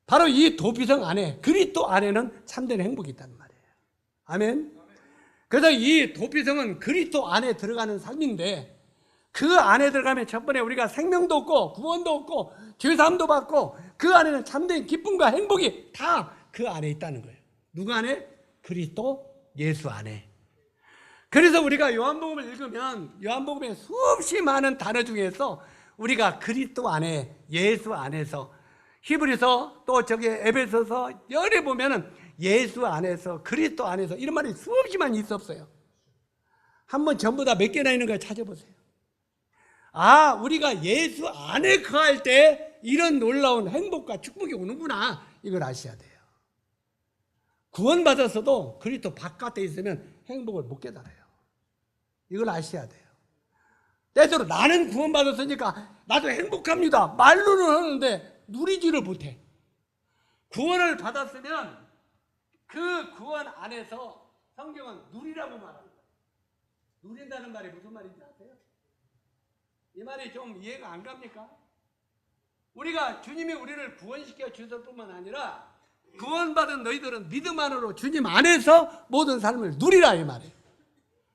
바로 이 도피성 안에, 그리스도 안에는 참된 행복이 있다는 말이에요. 아멘. 그래서 이 도피성은 그리스도 안에 들어가는 삶인데 그 안에 들어가면 첫 번째 우리가 생명도 얻고 구원도 얻고 죄사함도 받고 그 안에는 참된 기쁨과 행복이 다 그 안에 있다는 거예요. 누구 안에? 그리스도 예수 안에. 그래서 우리가 요한복음을 읽으면 요한복음의 수없이 많은 단어 중에서 우리가 그리스도 안에, 예수 안에서, 히브리서 또 저기 에베소서 열에 보면은 예수 안에서, 그리스도 안에서 이런 말이 수없이 많이 있었어요. 한번 전부 다 몇 개나 있는 걸 찾아보세요. 아, 우리가 예수 안에 거할 때 이런 놀라운 행복과 축복이 오는구나, 이걸 아셔야 돼요. 구원받았어도 그리스도 바깥에 있으면 행복을 못 깨달아요. 이걸 아셔야 돼요. 때때로 나는 구원받았으니까 나도 행복합니다 말로는 하는데 누리지를 못해. 구원을 받았으면 그 구원 안에서 성경은 누리라고 말합니다. 누린다는 말이 무슨 말인지 아세요? 이 말이 좀 이해가 안 갑니까? 우리가 주님이 우리를 구원시켜 주실 뿐만 아니라 구원받은 너희들은 믿음 안으로 주님 안에서 모든 삶을 누리라 이 말이에요.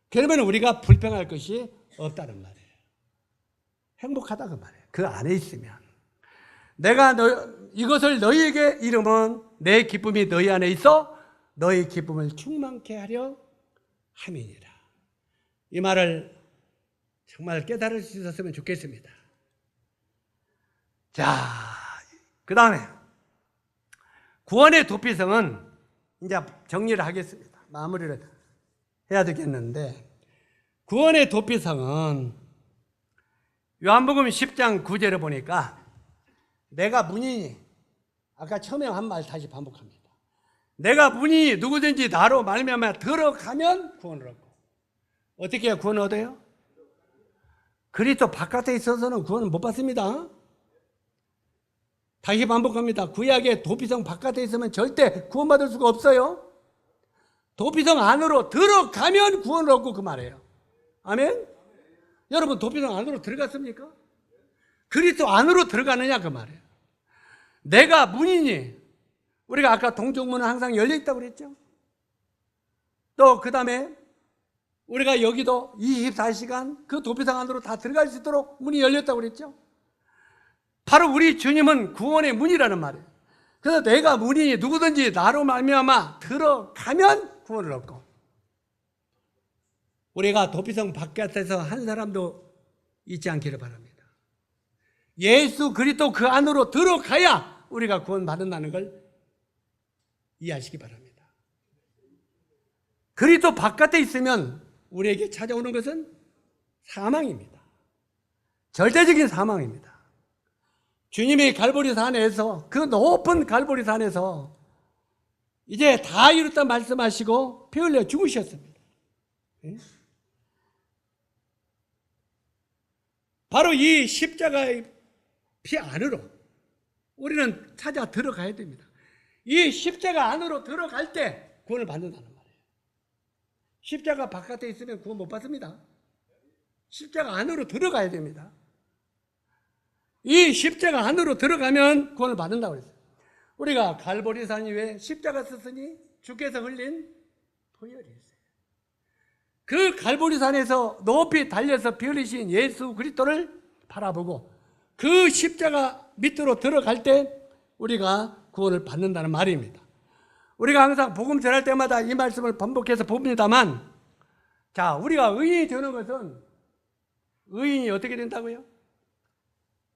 그러면 우리가 불평할 것이 없다는 말이에요. 행복하다 그 말이에요. 그 안에 있으면. 내가 이것을 너희에게 이름은 내 기쁨이 너희 안에 있어 너희 기쁨을 충만케 하려 함이니라. 이 말을 정말 깨달을 수 있었으면 좋겠습니다. 자, 그 다음에 구원의 도피성은 이제 정리를 하겠습니다. 마무리를 해야 되겠는데, 구원의 도피성은 요한복음 10장 9절을 보니까 내가 문이니, 아까 처음에 한 말 다시 반복합니다. 내가 문이니 누구든지 나로 말미암아 들어가면 구원을 얻고. 어떻게 해야 구원을 얻어요? 그리스도 바깥에 있어서는 구원을 못 받습니다. 다시 반복합니다. 구약의 도피성 바깥에 있으면 절대 구원받을 수가 없어요. 도피성 안으로 들어가면 구원을 얻고 그 말이에요. 아멘? 여러분 도피성 안으로 들어갔습니까? 그리스도 안으로 들어가느냐 그 말이에요. 내가 문이니, 우리가 아까 동쪽문은 항상 열려있다고 그랬죠. 또 그 다음에 우리가 여기도 24시간 그 도피성 안으로 다 들어갈 수 있도록 문이 열렸다고 그랬죠. 바로 우리 주님은 구원의 문이라는 말이에요. 그래서 내가 문이니 누구든지 나로 말미암아 들어가면 구원을 얻고. 우리가 도피성 바깥에서 한 사람도 잊지 않기를 바랍니다. 예수 그리스도 그 안으로 들어가야 우리가 구원받는다는 걸 이해하시기 바랍니다. 그리스도 바깥에 있으면 우리에게 찾아오는 것은 사망입니다. 절대적인 사망입니다. 주님이 갈보리산에서, 그 높은 갈보리산에서 이제 다 이뤘다 말씀하시고 피 흘려 죽으셨습니다. 바로 이 십자가의 피 안으로 우리는 찾아 들어가야 됩니다. 이 십자가 안으로 들어갈 때 구원을 받는다는 말이에요. 십자가 바깥에 있으면 구원 못 받습니다. 십자가 안으로 들어가야 됩니다. 이 십자가 안으로 들어가면 구원을 받는다고 그랬어요. 우리가 갈보리산 위에 십자가 썼으니 주께서 흘린 보혈이 있어요. 그 갈보리산에서 높이 달려서 피 흘리신 예수 그리스도를 바라보고 그 십자가 밑으로 들어갈 때 우리가 구원을 받는다는 말입니다. 우리가 항상 복음 전할 때마다 이 말씀을 반복해서 봅니다만, 자, 우리가 의인이 되는 것은 의인이 어떻게 된다고요?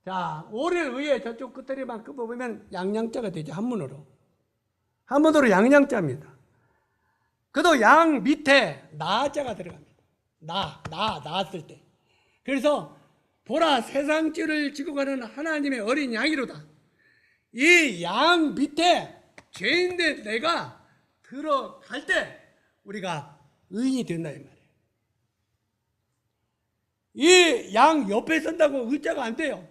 자, 오를 의에 저쪽 끝다리만 보면 양양자가 되죠. 한문으로. 한문으로 양양자입니다. 그도 양 밑에 나자가 들어갑니다. 나았을 때. 그래서 보라 세상 죄를 지고 가는 하나님의 어린 양이로다. 이 양 밑에 죄인된 내가 들어갈 때 우리가 의인이 된다 이 말이에요. 이 양 옆에 선다고 의자가 안 돼요.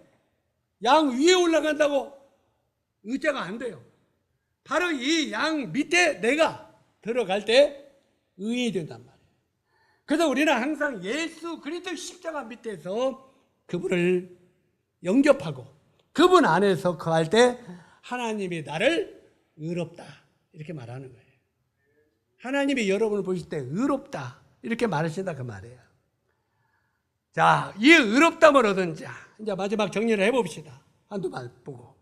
양 위에 올라간다고 의자가 안 돼요. 바로 이 양 밑에 내가 들어갈 때 의인이 된단 말이에요. 그래서 우리는 항상 예수 그리스도 십자가 밑에서 그분을 영접하고 그분 안에서 거할 때 하나님이 나를 의롭다 이렇게 말하는 거예요. 하나님이 여러분을 보실 때 의롭다 이렇게 말하신다 그 말이에요. 자, 이 의롭다을 얻은 자, 이제 마지막 정리를 해봅시다. 한두 말 보고.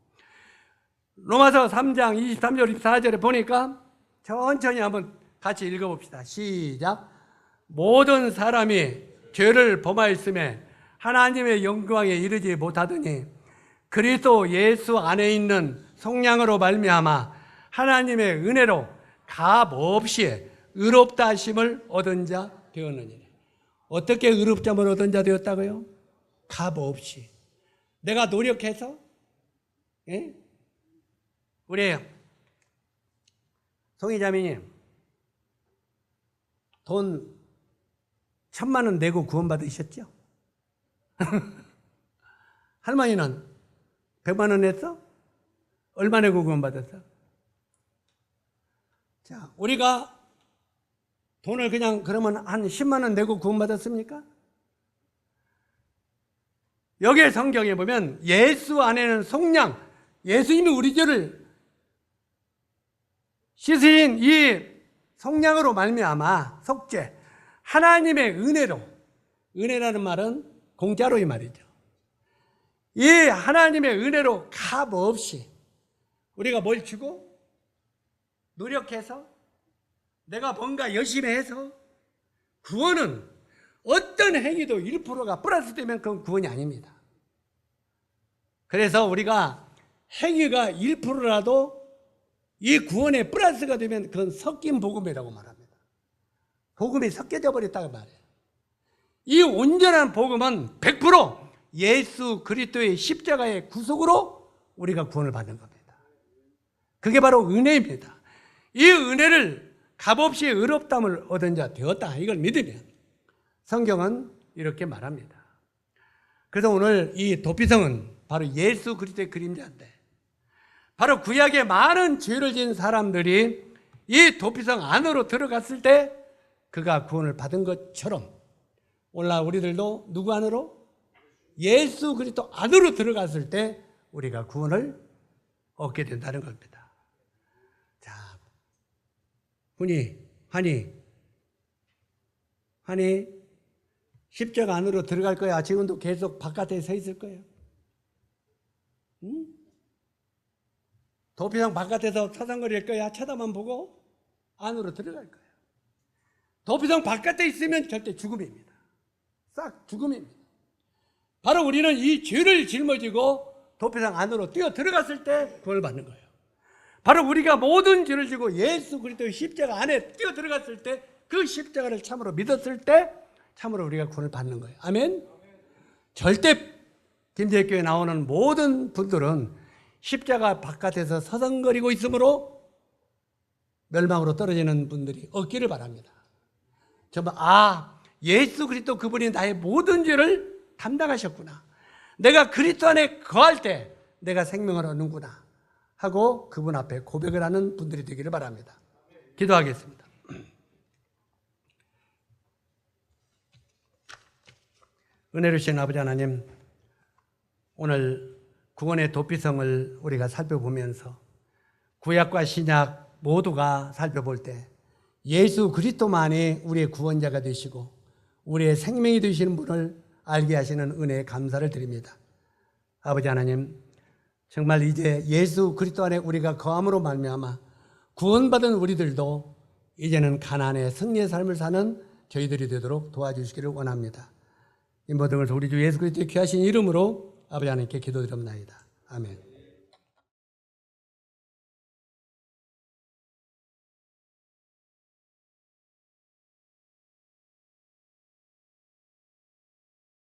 로마서 3장 23절 24절에 보니까 천천히 한번 같이 읽어봅시다. 시작. 모든 사람이 죄를 범하였음에 하나님의 영광에 이르지 못하더니 그리스도 예수 안에 있는 속량으로 말미암아 하나님의 은혜로 값없이 의롭다 하심을 얻은 자 되었느니라. 어떻게 의롭다함을 얻은 자 되었다고요? 값없이. 내가 노력해서, 예? 우리 송이자매님 돈 1,000만 원 내고 구원받으셨죠? 할머니는 100만 원 냈어? 얼마 내고 구원받았어? 자, 우리가 돈을 그냥 그러면 한 10만 원 내고 구원받았습니까? 여기에 성경에 보면 예수 안에는 속량, 예수님이 우리 죄를 씻으신 이 속량으로 말미암아 속죄, 하나님의 은혜로, 은혜라는 말은 공짜로 이 말이죠. 이 하나님의 은혜로 값 없이 우리가 뭘 주고 노력해서 내가 뭔가 열심히 해서 구원은 어떤 행위도 1%가 플러스 되면 그건 구원이 아닙니다. 그래서 우리가 행위가 1%라도 이 구원에 플러스가 되면 그건 섞인 복음이라고 말합니다. 복음이 섞여져 버렸다고 말해요. 이 온전한 복음은 100% 예수 그리스도의 십자가의 구속으로 우리가 구원을 받는 겁니다. 그게 바로 은혜입니다. 이 은혜를 값없이 의롭다함을 얻은 자 되었다, 이걸 믿으면 성경은 이렇게 말합니다. 그래서 오늘 이 도피성은 바로 예수 그리스도의 그림자인데, 바로 구약의 많은 죄를 지은 사람들이 이 도피성 안으로 들어갔을 때 그가 구원을 받은 것처럼 오늘날 우리들도 누구 안으로? 예수 그리스도 안으로 들어갔을 때 우리가 구원을 얻게 된다는 겁니다. 자, 환희 십자가 안으로 들어갈 거야? 지금도 계속 바깥에 서 있을 거예요? 응? 도피성 바깥에서 서성거릴 거야? 쳐다만 보고 안으로 들어갈 거야. 도피성 바깥에 있으면 절대 죽음입니다. 싹 죽음입니다. 바로 우리는 이 죄를 짊어지고 도피성 안으로 뛰어 들어갔을 때 구원을 받는 거예요. 바로 우리가 모든 죄를 지고 예수 그리스도의 십자가 안에 뛰어 들어갔을 때, 그 십자가를 참으로 믿었을 때 참으로 우리가 구원을 받는 거예요. 아멘. 절대 김제교회 나오는 모든 분들은 십자가 바깥에서 서성거리고 있으므로 멸망으로 떨어지는 분들이 없기를 바랍니다. 정말 예수 그리스도 그분이 나의 모든 죄를 담당하셨구나, 내가 그리스도 안에 거할 때 내가 생명을 얻는구나 하고 그분 앞에 고백을 하는 분들이 되기를 바랍니다. 기도하겠습니다. 은혜로우신 아버지 하나님, 오늘 구원의 도피성을 우리가 살펴보면서 구약과 신약 모두가 살펴볼 때 예수 그리스도만이 우리의 구원자가 되시고 우리의 생명이 되시는 분을 알게 하시는 은혜에 감사를 드립니다. 아버지 하나님, 정말 이제 예수 그리스도 안에 우리가 거함으로 말미암아 구원받은 우리들도 이제는 가나안의 승리의 삶을 사는 저희들이 되도록 도와주시기를 원합니다. 이 모든 것을 우리 주 예수 그리스도의 귀하신 이름으로 아버지 하나님께 기도드립니다. 아멘.